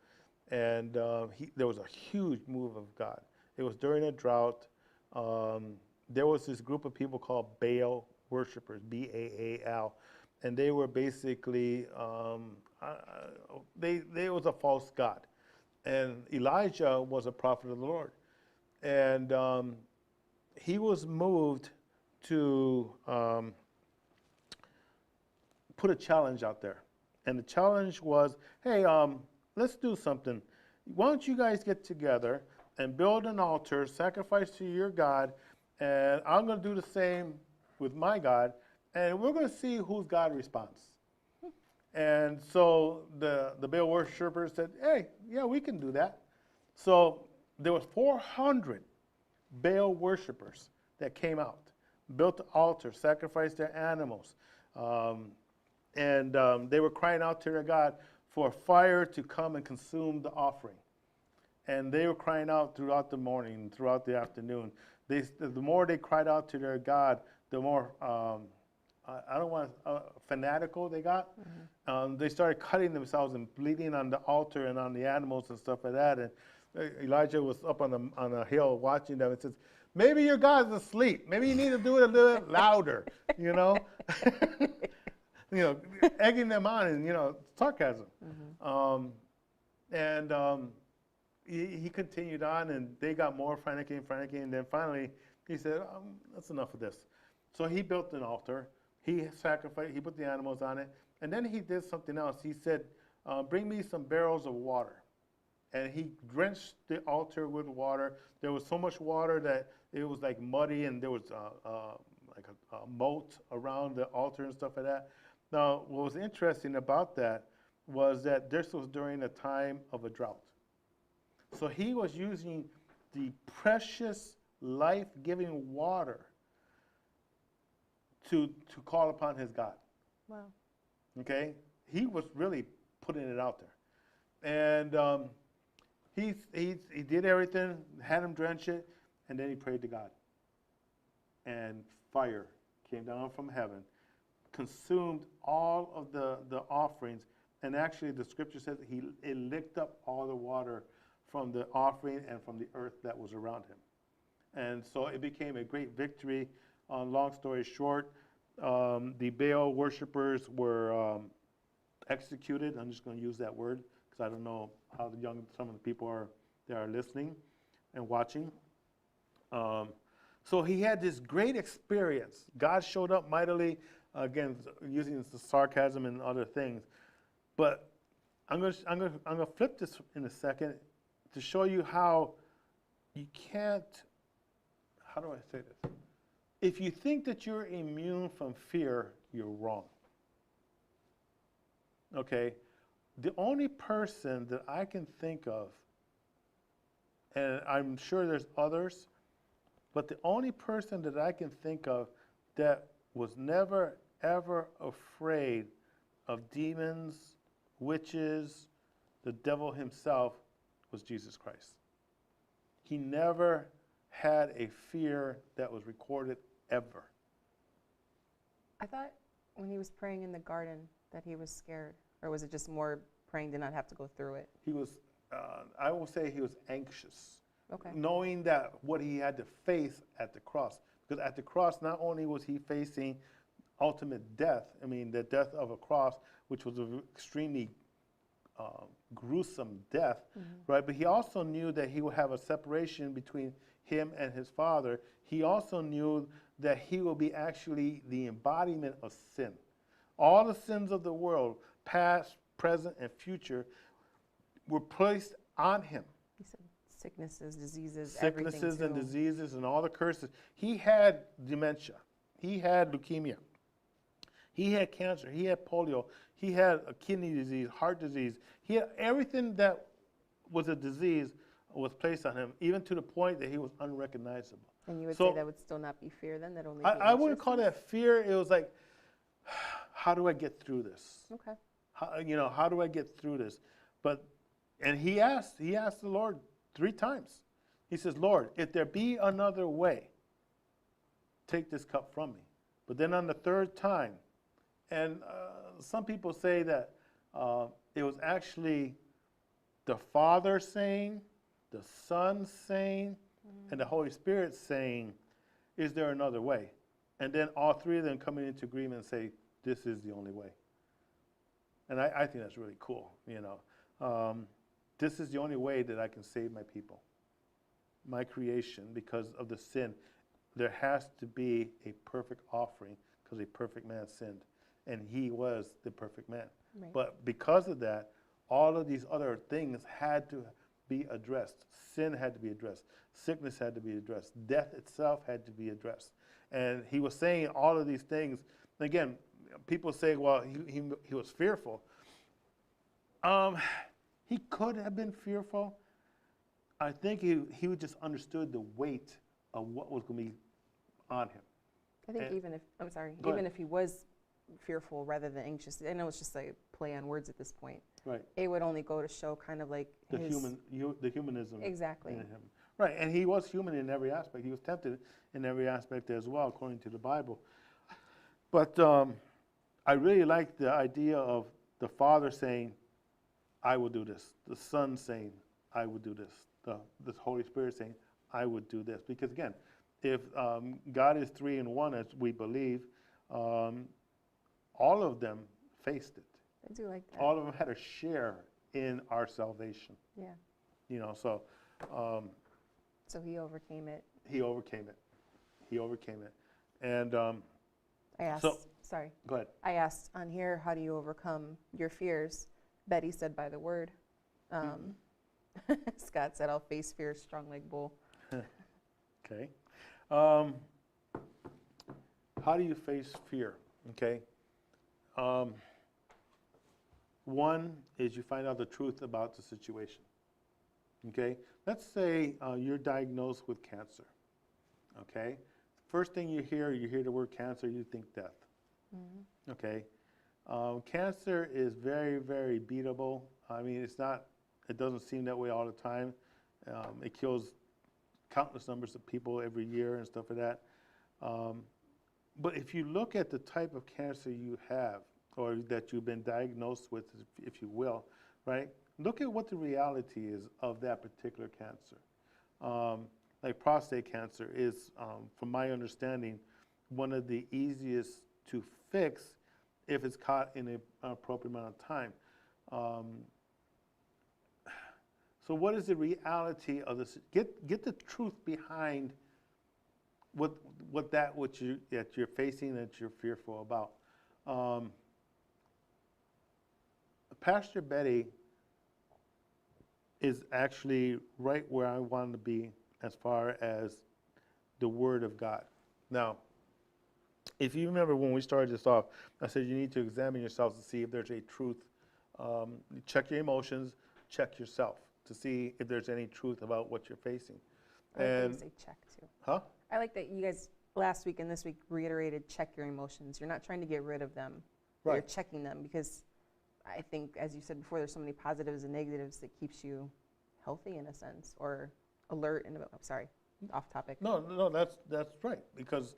And there was a huge move of God. It was during a drought. There was this group of people called Baal worshipers, B-A-A-L, and they were basically, they was a false god. And Elijah was a prophet of the Lord. And he was moved to put a challenge out there. And the challenge was, hey, let's do something. Why don't you guys get together and build an altar, sacrifice to your God, and I'm going to do the same with my God, and we're going to see whose God responds. And so the Baal worshipers said, hey, yeah, we can do that. So there was 400 Baal worshipers that came out, built the altar, sacrificed their animals, and they were crying out to their God for fire to come and consume the offering. And they were crying out throughout the morning, throughout the afternoon. The more they cried out to their God, the more, fanatical they got. Mm-hmm. They started cutting themselves and bleeding on the altar and on the animals and stuff like that. And Elijah was up on a hill watching them and says, maybe your God's asleep. Maybe you need to do it a little bit louder, you know? You know, egging them on and, you know, sarcasm. Mm-hmm. He continued on, and they got more frantic, and then finally he said, that's enough of this. So he built an altar. He sacrificed, he put the animals on it, and then he did something else. He said, bring me some barrels of water. And he drenched the altar with water. There was so much water that it was like muddy, and there was like a moat around the altar and stuff like that. Now, what was interesting about that was that this was during a time of a drought. So he was using the precious, life-giving water to call upon his God. Wow. Okay? He was really putting it out there. And he did everything, had him drench it, and then he prayed to God. And fire came down from heaven, consumed all of the offerings, and actually the scripture says it licked up all the water from the offering and from the earth that was around him. And so it became a great victory. Long story short, the Baal worshipers were executed. I'm just going to use that word because I don't know how some of the people that are listening and watching. So he had this great experience. God showed up mightily, again, using the sarcasm and other things. But I'm gonna flip this in a second to show you how you can't, how do I say this? If you think that you're immune from fear, you're wrong. Okay? The only person that I can think of, and I'm sure there's others, but the only person that I can think of that was never, ever afraid of demons, witches, the devil himself was Jesus Christ. He never had a fear that was recorded ever. I thought when he was praying in the garden that he was scared, or was it just more praying to not have to go through it? He was, I will say he was anxious, Okay. knowing that what he had to face at the cross. Because at the cross, not only was he facing ultimate death, I mean, the death of a cross, which was an extremely gruesome death, right? But he also knew that he would have a separation between him and his Father. He also knew that he will be actually the embodiment of sin. All the sins of the world, past, present, and future, were placed on him. He said sicknesses, diseases, everything Sicknesses and too. diseases and all the curses. He had dementia. He had leukemia. He had cancer. He had polio. He had a kidney disease, heart disease. He had everything that was a disease was placed on him, even to the point that he was unrecognizable. And you would So- say that would still not be fear then? That only I wouldn't call that fear. It was like, how do I get through this? Okay. How do I get through this? And he asked the Lord 3 times. He says, Lord, if there be another way, take this cup from me. But then on the 3rd time, and some people say that it was actually the Father saying, the Son saying, and the Holy Spirit saying, is there another way? And then all 3 of them coming into agreement and say, this is the only way. And I think that's really cool, This is the only way that I can save my people, my creation, because of the sin. There has to be a perfect offering because a perfect man sinned. And he was the perfect man. Right. But because of that, all of these other things had to be addressed. Sin had to be addressed. Sickness had to be addressed. Death itself had to be addressed. And he was saying all of these things. Again, people say, well, he was fearful. He could have been fearful. I think he just understood the weight of what was going to be on him. I think And- even if, I'm sorry, Go even ahead. if he was fearful rather than anxious, I know it's just a play on words at this point. Right. It would only go to show kind of like The his, the humanism Exactly. in him. Right, and he was human in every aspect. He was tempted in every aspect as well, according to the Bible. But I really like the idea of the Father saying, I will do this. The Son saying, I will do this. The Holy Spirit saying, I would do this. Because again, if God is 3 in 1, as we believe, all of them faced it. I do like that. All of them had a share in our salvation. Yeah. So So he overcame it. he overcame it. He overcame it. And I asked, So- sorry, go ahead. I asked on here, how do you overcome your fears? Betty said by the word. Scott said, I'll face fear strong like bull. Okay. How do you face fear? Okay. One is you find out the truth about the situation. Okay. Let's say you're diagnosed with cancer. Okay. First thing you hear the word cancer, you think death. Okay. Cancer is very, very beatable. I mean, it doesn't seem that way all the time. It kills countless numbers of people every year and stuff like that. But if you look at the type of cancer you have, or that you've been diagnosed with, if you will, right? Look at what the reality is of that particular cancer. Like prostate cancer is, from my understanding, one of the easiest to fix if it's caught in an appropriate amount of time. So what is the reality of this? Get the truth behind that you're facing, that you're fearful about. Pastor Betty is actually right where I want to be as far as the Word of God. Now, if you remember when we started this off, I said you need to examine yourselves to see if there's a truth. Check your emotions, check yourself to see if there's any truth about what you're facing. I like that you say check too. Huh? I like that you guys last week and this week reiterated check your emotions. You're not trying to get rid of them. Right. You're checking them because I think, as you said before, there's so many positives and negatives that keeps you healthy in a sense, or alert. I'm sorry, off topic. No, that's right. Because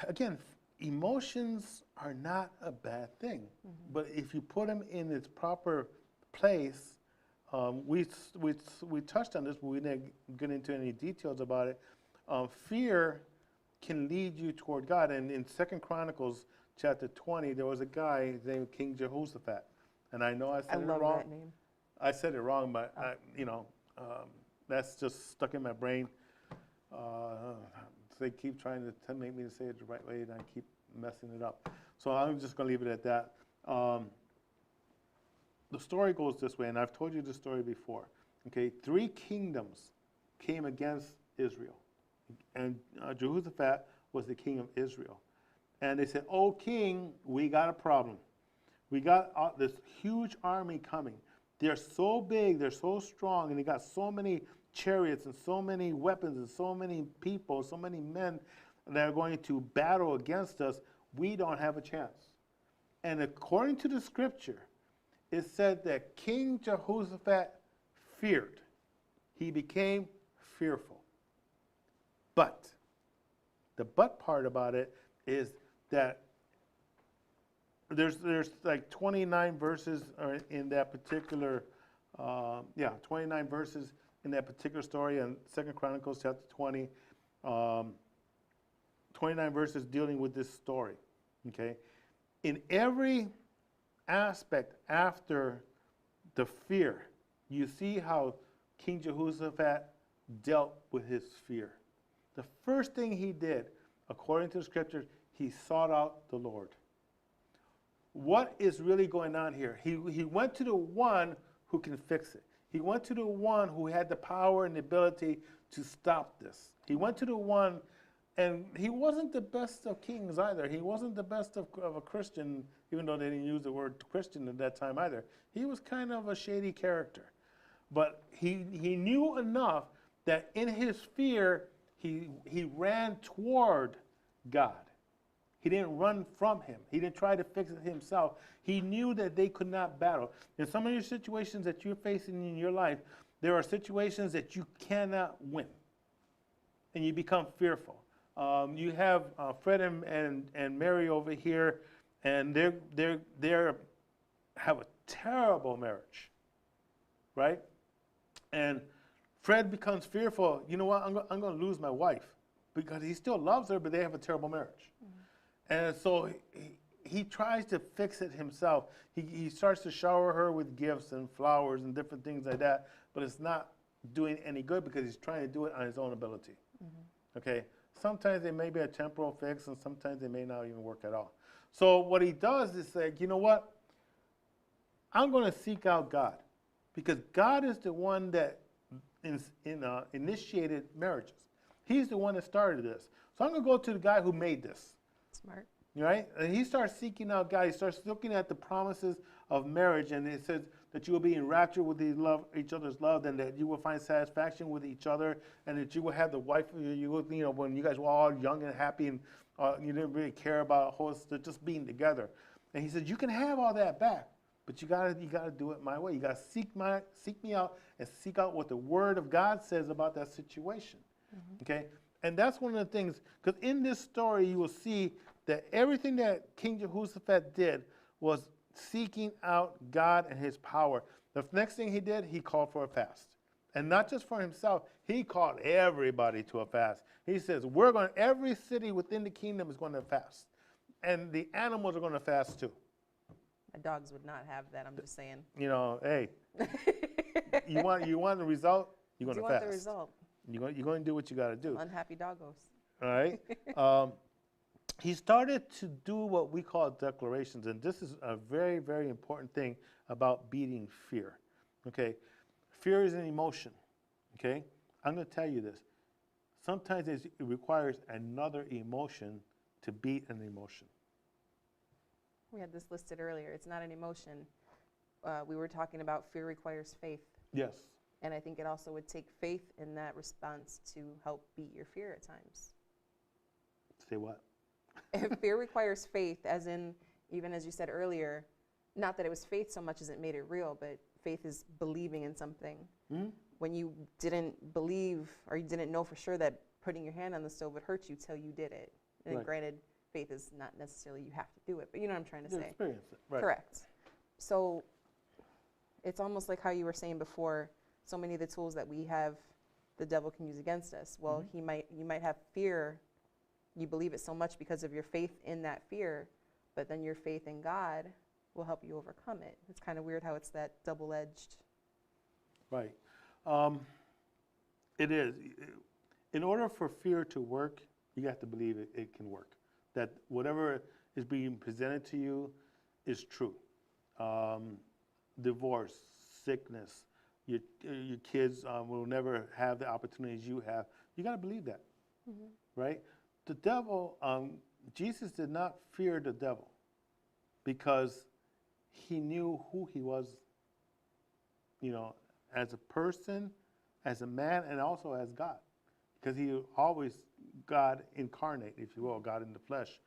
again, emotions are not a bad thing, but if you put them in its proper place, we touched on this, but we didn't get into any details about it. Fear can lead you toward God, and in 2 Chronicles chapter 20, there was a guy named King Jehoshaphat, and I know I said it wrong. I love that name. I said it wrong, but that's just stuck in my brain. They keep trying to make me say it the right way, and I keep messing it up. So I'm just going to leave it at that. The story goes this way, and I've told you this story before. Okay, 3 kingdoms came against Israel, and Jehoshaphat was the king of Israel. And they said, "Oh, king, we got a problem. We got this huge army coming. They're so big, they're so strong, and they got so many chariots and so many weapons and so many people, so many men that are going to battle against us. We don't have a chance." And according to the scripture, it said that King Jehoshaphat feared. He became fearful. But the but part about it is that there's like 29 verses in that particular 29 verses in that particular story in 2 Chronicles chapter 20. 29 verses dealing with this story. Okay, in every aspect after the fear, you see how King Jehoshaphat dealt with his fear. The first thing he did, according to the scriptures, he sought out the Lord. What is really going on here? He went to the one who can fix it. He went to the one who had the power and the ability to stop this. He went to the one, and he wasn't the best of kings either. He wasn't the best of a Christian, even though they didn't use the word Christian at that time either. He was kind of a shady character. But he knew enough that in his fear, he ran toward God. He didn't run from him. He didn't try to fix it himself. He knew that they could not battle. In some of your situations that you're facing in your life, there are situations that you cannot win, and you become fearful. You have Fred and Mary over here, and they have a terrible marriage, right? And Fred becomes fearful. You know what? I'm going to lose my wife, because he still loves her, but they have a terrible marriage. Mm-hmm. And so he tries to fix it himself. He starts to shower her with gifts and flowers and different things like that, but it's not doing any good because he's trying to do it on his own ability. Mm-hmm. Okay? Sometimes they may be a temporal fix, and sometimes they may not even work at all. So what he does is say, you know what? I'm going to seek out God, because God is the one that initiated marriages. He's the one that started this. So I'm going to go to the guy who made this. Smart. Right? And he starts seeking out God. He starts looking at the promises of marriage, and it says that you will be enraptured with each other's love, and that you will find satisfaction with each other, and that you will have the wife when you guys were all young and happy, and you didn't really care about just being together. And he said, you can have all that back, but you gotta do it my way. You gotta seek me out and seek out what the Word of God says about that situation. Mm-hmm. Okay? And that's one of the things, because in this story you will see that everything that King Jehoshaphat did was seeking out God and his power. The next thing he did, he called for a fast. And not just for himself, he called everybody to a fast. He says, every city within the kingdom is going to fast. And the animals are going to fast too. My dogs would not have that, I'm just saying. Hey, you want the result, you're going to fast. You want the result. You're going to do what you got to do. Unhappy doggos. All right? He started to do what we call declarations, and this is a very, very important thing about beating fear. Okay? Fear is an emotion. Okay? I'm going to tell you this. Sometimes it requires another emotion to beat an emotion. We had this listed earlier. It's not an emotion. We were talking about fear requires faith. Yes. And I think it also would take faith in that response to help beat your fear at times. Say what? If fear requires faith, as in, even as you said earlier, not that it was faith so much as it made it real, but faith is believing in something. Mm-hmm. When you didn't believe or you didn't know for sure that putting your hand on the stove would hurt you till you did it. And Right. granted, faith is not necessarily you have to do it, but you know what I'm trying to You say. experience it. Right. Correct. So it's almost like how you were saying before, so many of the tools that we have, the devil can use against us. Well, you might have fear. You believe it so much because of your faith in that fear, but then your faith in God will help you overcome it. It's kind of weird how it's that double-edged. Right. It is. In order for fear to work, you have to believe it can work. That whatever is being presented to you is true. Divorce, sickness, your kids will never have the opportunities you have. You got to believe that, right? The devil, Jesus did not fear the devil because he knew who he was, as a person, as a man, and also as God. Because he always God incarnate, if you will, God in the flesh.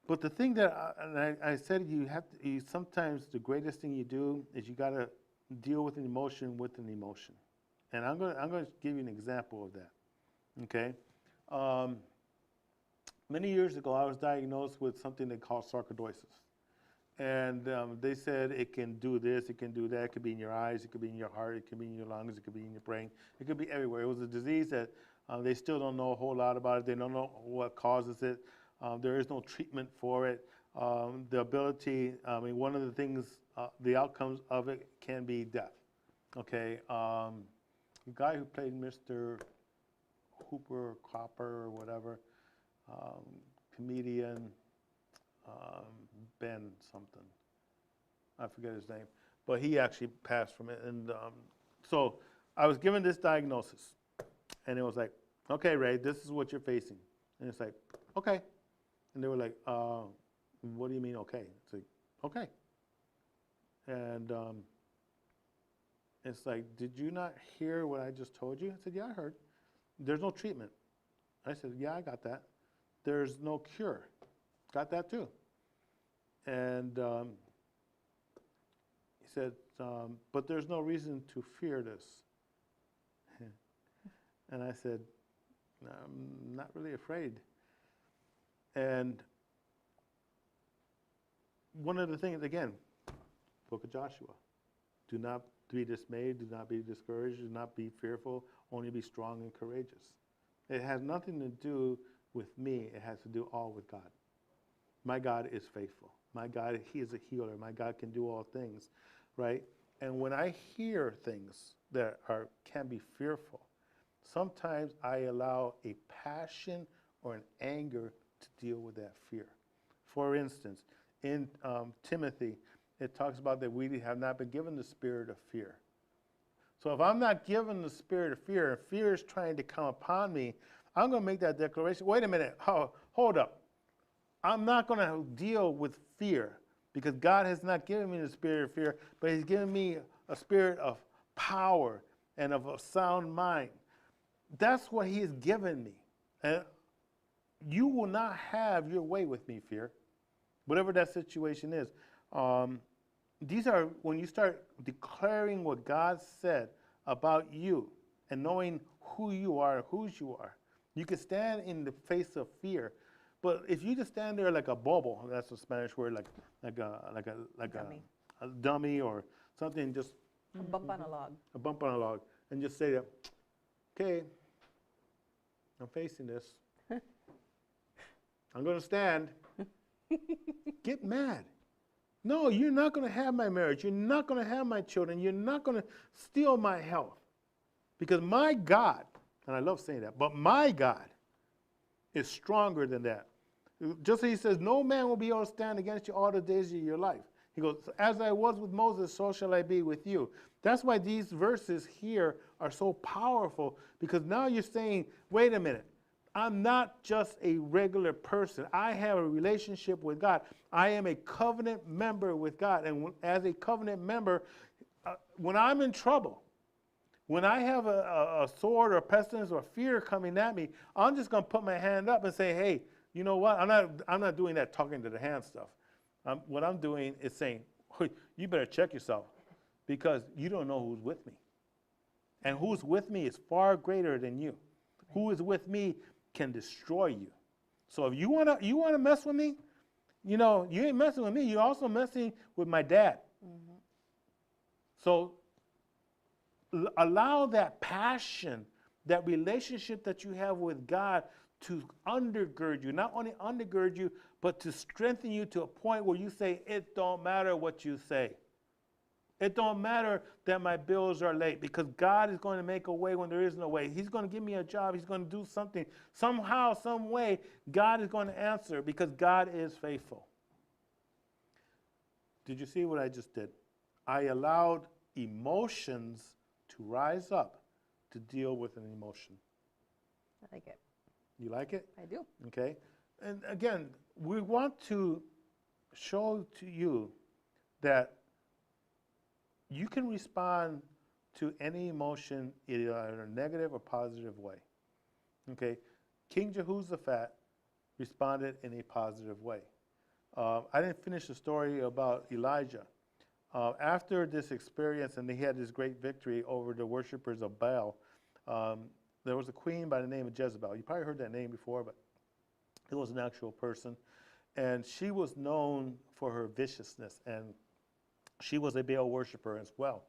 But the thing that I said, sometimes the greatest thing you do is you got to deal with an emotion with an emotion, and I'm going to give you an example of that. Okay, many years ago, I was diagnosed with something they call sarcoidosis, and they said it can do this, it can do that. It could be in your eyes, it could be in your heart, it could be in your lungs, it could be in your brain, it could be everywhere. It was a disease that they still don't know a whole lot about it. They don't know what causes it. There is no treatment for it. The ability, one of the things, the outcomes of it can be death. Okay, the guy who played Mr. Hooper, Copper, or whatever, comedian, Ben something, I forget his name, but he actually passed from it. And so I was given this diagnosis, and it was like, okay, Ray, this is what you're facing. And it's like, okay. And they were like, what do you mean, okay? It's like, okay. And it's like, did you not hear what I just told you? I said, yeah, I heard. There's no treatment. I said, yeah, I got that. There's no cure. Got that too. And he said, but there's no reason to fear this. And I said, I'm not really afraid. And one of the things, again, book of Joshua, do not be dismayed, do not be discouraged, do not be fearful, only be strong and courageous. It has nothing to do with me, it has to do all with God. My God is faithful. My God, he is a healer. My God can do all things, right? And when I hear things that can be fearful, sometimes I allow a passion or an anger to deal with that fear. For instance, in Timothy, it talks about that we have not been given the spirit of fear. So if I'm not given the spirit of fear, and fear is trying to come upon me, I'm going to make that declaration. Wait a minute. Hold up. I'm not going to deal with fear because God has not given me the spirit of fear, but he's given me a spirit of power and of a sound mind. That's what he has given me. And you will not have your way with me, fear, whatever that situation is. These are when you start declaring what God said about you and knowing who you are, whose you are. You can stand in the face of fear, but if you just stand there like a bobo, that's a Spanish word, like a dummy or something, just A bump on a log. a bump on a log, and just say that, okay, I'm facing this. I'm going to stand. Get mad. No, you're not going to have my marriage. You're not going to have my children. You're not going to steal my health. Because my God, and I love saying that, but my God is stronger than that. Just as he says, no man will be able to stand against you all the days of your life. He goes, as I was with Moses, so shall I be with you. That's why these verses here are so powerful, because now you're saying, wait a minute, I'm not just a regular person. I have a relationship with God. I am a covenant member with God. And as a covenant member, when I'm in trouble, when I have a sword or a pestilence or fear coming at me, I'm just going to put my hand up and say, hey, you know what? I'm not doing that talking to the hand stuff. What I'm doing is saying, you better check yourself, because you don't know who's with me. And who's with me is far greater than you. Who is with me can destroy you. So if you wanna mess with me, you know, you ain't messing with me. You're also messing with my dad. Mm-hmm. So allow that passion, that relationship that you have with God to undergird you. Not only undergird you, but to strengthen you to a point where you say, it don't matter what you say. It don't matter that my bills are late, because God is going to make a way when there is no way. He's going to give me a job. He's going to do something. Somehow, some way, God is going to answer, because God is faithful. Did you see what I just did? I allowed emotions to rise up to deal with an emotion. I like it. You like it? I do. Okay. And again, we want to show to you that you can respond to any emotion either in a negative or positive way. Okay. King Jehoshaphat responded in a positive way. I didn't finish the story about Elijah. After this experience, and he had this great victory over the worshipers of Baal, there was a queen by the name of Jezebel. You probably heard that name before, but it was an actual person. And she was known for her viciousness, and she was a Baal worshiper as well.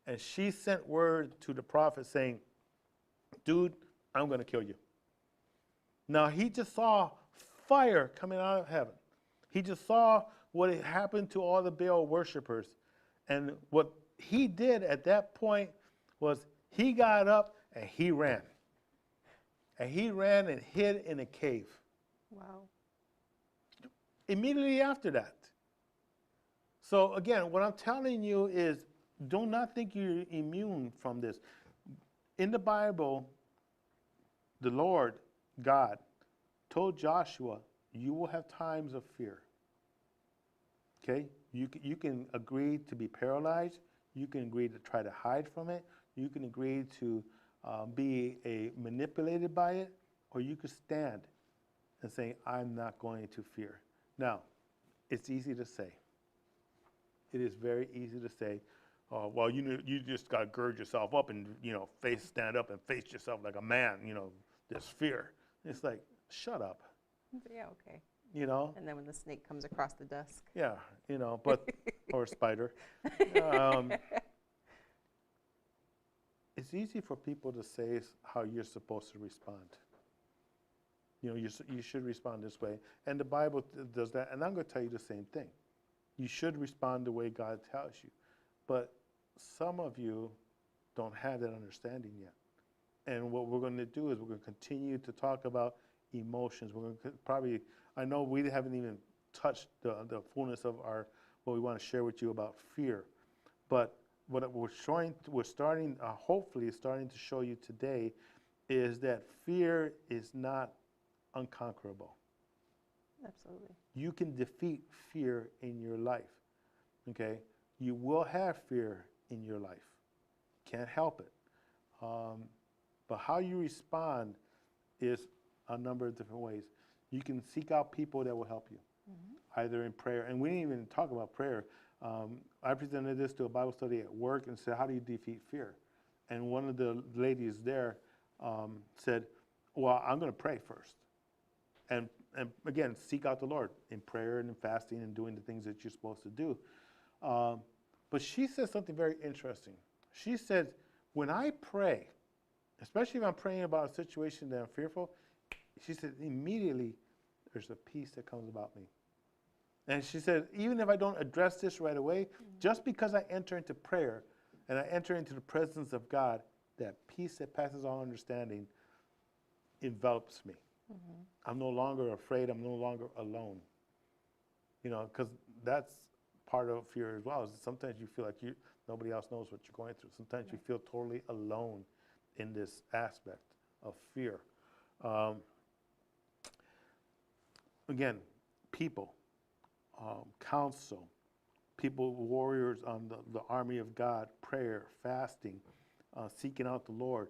And she sent word to the prophet saying, dude, I'm going to kill you. Now, he just saw fire coming out of heaven. He just saw what had happened to all the Baal worshipers. And what he did at that point was he got up and he ran. And he ran and hid in a cave. Wow. Immediately after that. So again, what I'm telling you is, do not think you're immune from this. In the Bible, the Lord, God, told Joshua, you will have times of fear. Okay? You can agree to be paralyzed. You can agree to try to hide from it. You can agree to be manipulated by it. Or you could stand and say, I'm not going to fear. Now, it's easy to say. It is very easy to say, well, you just got to gird yourself up and, stand up and face yourself like a man, there's fear. It's like, shut up. Yeah, okay. And then when the snake comes across the desk. Yeah, but, or a spider. It's easy for people to say how you're supposed to respond. You should respond this way. And the Bible does that. And I'm going to tell you the same thing. You should respond the way God tells you. But some of you don't have that understanding yet. And what we're going to do is we're going to continue to talk about emotions. We're going to probably, I know we haven't even touched the fullness of what we want to share with you about fear. But what we're starting, hopefully starting to show you today is that fear is not unconquerable. Absolutely. You can defeat fear in your life. Okay? You will have fear in your life. Can't help it. But how you respond is a number of different ways. You can seek out people that will help you, either in prayer. And we didn't even talk about prayer. I presented this to a Bible study at work and said, how do you defeat fear? And one of the ladies there said, well, I'm going to pray first. And again, seek out the Lord in prayer and in fasting and doing the things that you're supposed to do. But she said something very interesting. She said, when I pray, especially if I'm praying about a situation that I'm fearful, she said, immediately there's a peace that comes about me. And she said, even if I don't address this right away, just because I enter into prayer and I enter into the presence of God, that peace that passes all understanding envelops me. I'm no longer afraid. I'm no longer alone. You know, because that's part of fear as well. Is sometimes you feel like nobody else knows what you're going through. Sometimes you feel totally alone in this aspect of fear. Again, people, counsel, people, warriors on the army of God, prayer, fasting, seeking out the Lord,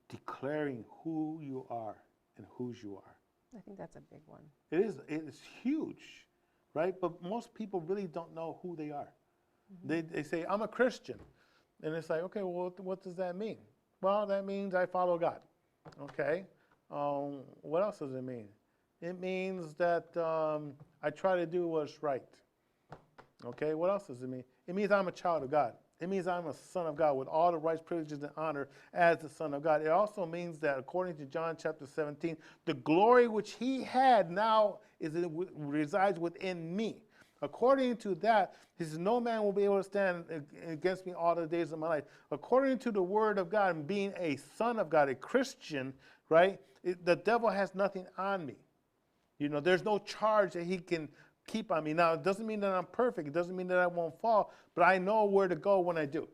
declaring who you are and whose you are. I think that's a big one. It is huge, right? But most people really don't know who they are. They say, I'm a Christian. And it's like, okay, well, what does that mean? Well, that means I follow God. Okay. What else does it mean? It means that I try to do what's right. Okay, what else does it mean? It means I'm a child of God. It means I'm a son of God with all the rights, privileges, and honor as the son of God. It also means that according to John chapter 17, the glory which he had now resides within me. According to that, he says, no man will be able to stand against me all the days of my life. According to the word of God and being a son of God, a Christian, right, the devil has nothing on me. You know, there's no charge that he can keep on me. Now, it doesn't mean that I'm perfect. It doesn't mean that I won't fall, but I know where to go when I do.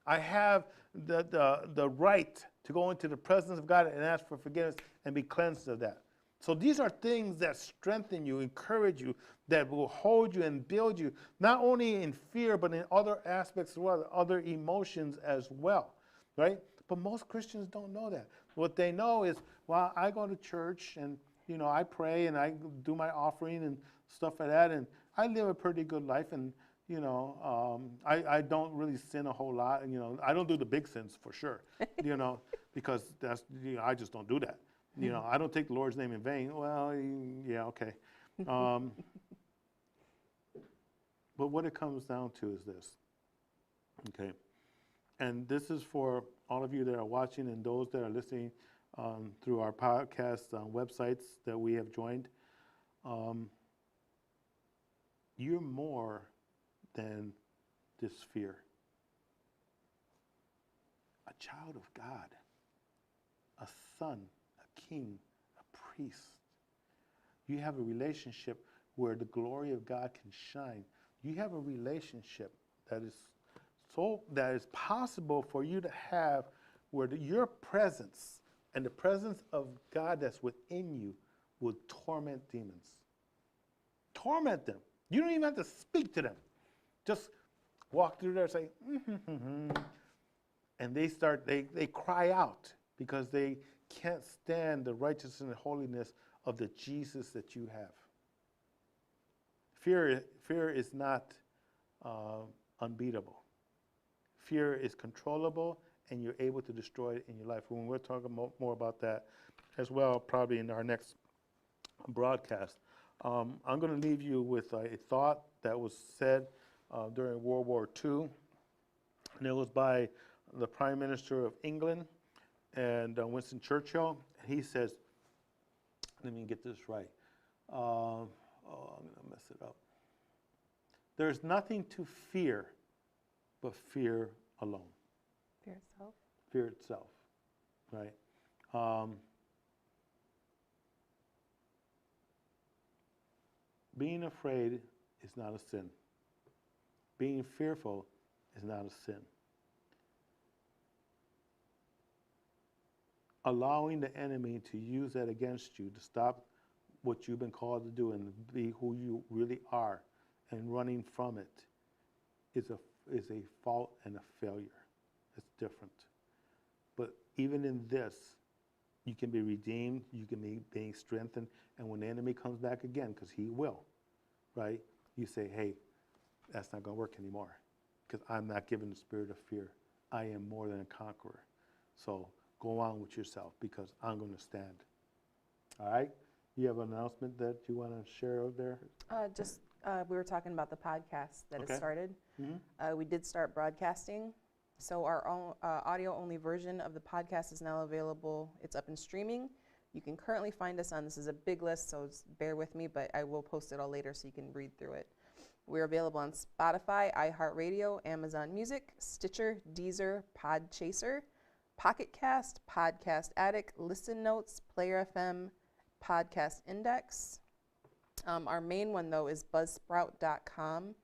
I have the right to go into the presence of God and ask for forgiveness and be cleansed of that. So these are things that strengthen you, encourage you, that will hold you and build you, not only in fear, but in other aspects as well, other emotions as well, right? But most Christians don't know that. What they know is, well, I go to church and, you know, I pray and I do my offering and stuff like that, and I live a pretty good life, and, you know, I don't really sin a whole lot, and, you know, I don't do the big sins for sure, you know, because that's, you know, I just don't do that. You know, I don't take the Lord's name in vain. Well, yeah, okay. But what it comes down to is this, okay? And this is for all of you that are watching and those that are listening through our podcast websites that we have joined. You're more than this fear. A child of God, a son, a king, a priest. You have a relationship where the glory of God can shine. You have a relationship that is possible for you to have where your presence and the presence of God that's within you will torment demons. Torment them. You don't even have to speak to them. Just walk through there and say, and they cry out because they can't stand the righteousness and holiness of the Jesus that you have. Fear is not unbeatable. Fear is controllable, and you're able to destroy it in your life. When we're talking more about that as well, probably in our next broadcast. I'm going to leave you with a thought that was said during World War II, and it was by the Prime Minister of England and Winston Churchill. And he says, let me get this right. I'm going to mess it up. There's nothing to fear but fear alone. Fear itself. Fear itself, right? Being afraid is not a sin. Being fearful is not a sin. Allowing the enemy to use that against you to stop what you've been called to do and be who you really are and running from it is a fault and a failure. It's different. But even in this, you can be redeemed, you can be being strengthened, and when the enemy comes back again, because he will, right? You say, hey, that's not going to work anymore, because I'm not given the spirit of fear. I am more than a conqueror. So go on with yourself, because I'm going to stand. All right? You have an announcement that you want to share out there? We were talking about the podcast that has started. Mm-hmm. We did start broadcasting. So our own, audio-only version of the podcast is now available. It's up and streaming. You can currently find us on, this is a big list, so bear with me, but I will post it all later so you can read through it. We're available on Spotify, iHeartRadio, Amazon Music, Stitcher, Deezer, Podchaser, Pocket Cast, Podcast Addict, Listen Notes, Player FM, Podcast Index. Our main one, though, is buzzsprout.com,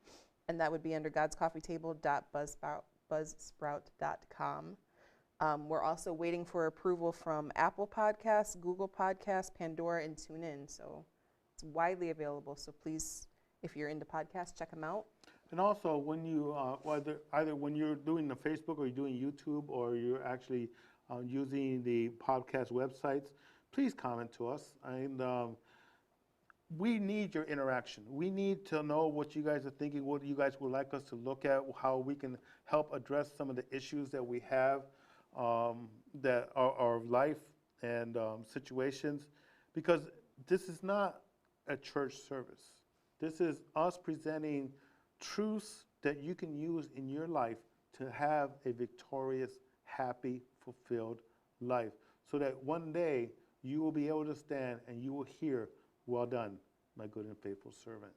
and that would be under godscoffeetable.buzzsprout.com. We're also waiting for approval from Apple Podcasts, Google Podcasts, Pandora, and TuneIn. So it's widely available. So please, if you're into podcasts, check them out. And also, when you either when you're doing the Facebook or you're doing YouTube or you're actually using the podcast websites, please comment to us. And we need your interaction. We need to know what you guys are thinking, what you guys would like us to look at, how we can help address some of the issues that we have that are life and situations, because this is not a church service. This is us presenting truths that you can use in your life to have a victorious, happy, fulfilled life, so that one day you will be able to stand and you will hear, "Well done, my good and faithful servant."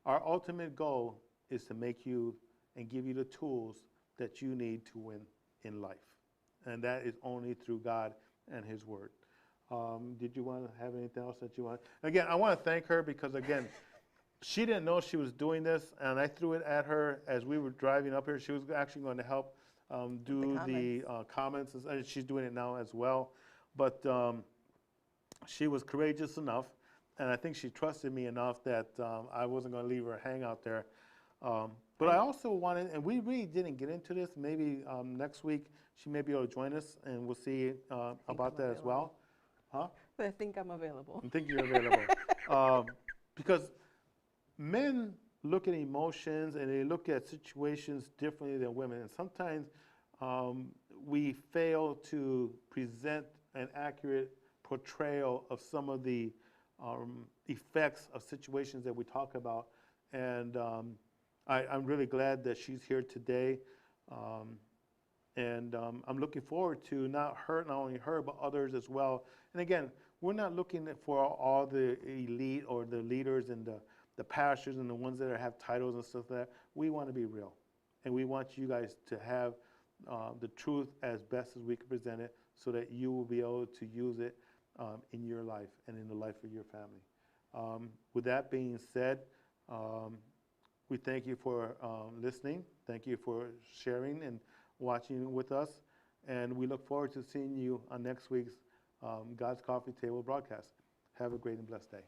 Our ultimate goal is to make you and give you the tools that you need to win in life. And that is only through God and His Word. Did you want to have anything else that you want? Again, I want to thank her because, again, she didn't know she was doing this, and I threw it at her as we were driving up here. She was actually going to help do the comments, and she's doing it now as well. But she was courageous enough, and I think she trusted me enough that I wasn't going to leave her hang out there. But I also wanted, and we really didn't get into this, maybe next week she may be able to join us, and we'll see about that as well. Huh? I think I'm available. I think you're available. Because men look at emotions and they look at situations differently than women. And sometimes we fail to present an accurate portrayal of some of the effects of situations that we talk about. And I'm really glad that she's here today. And I'm looking forward to not only her, but others as well. And again, we're not looking for all the elite or the leaders and the pastors and the ones that have titles and stuff like that. We want to be real. And we want you guys to have the truth as best as we can present it, so that you will be able to use it in your life and in the life of your family. With that being said, we thank you for listening. Thank you for sharing and watching with us. And we look forward to seeing you on next week's God's Coffee Table broadcast. Have a great and blessed day.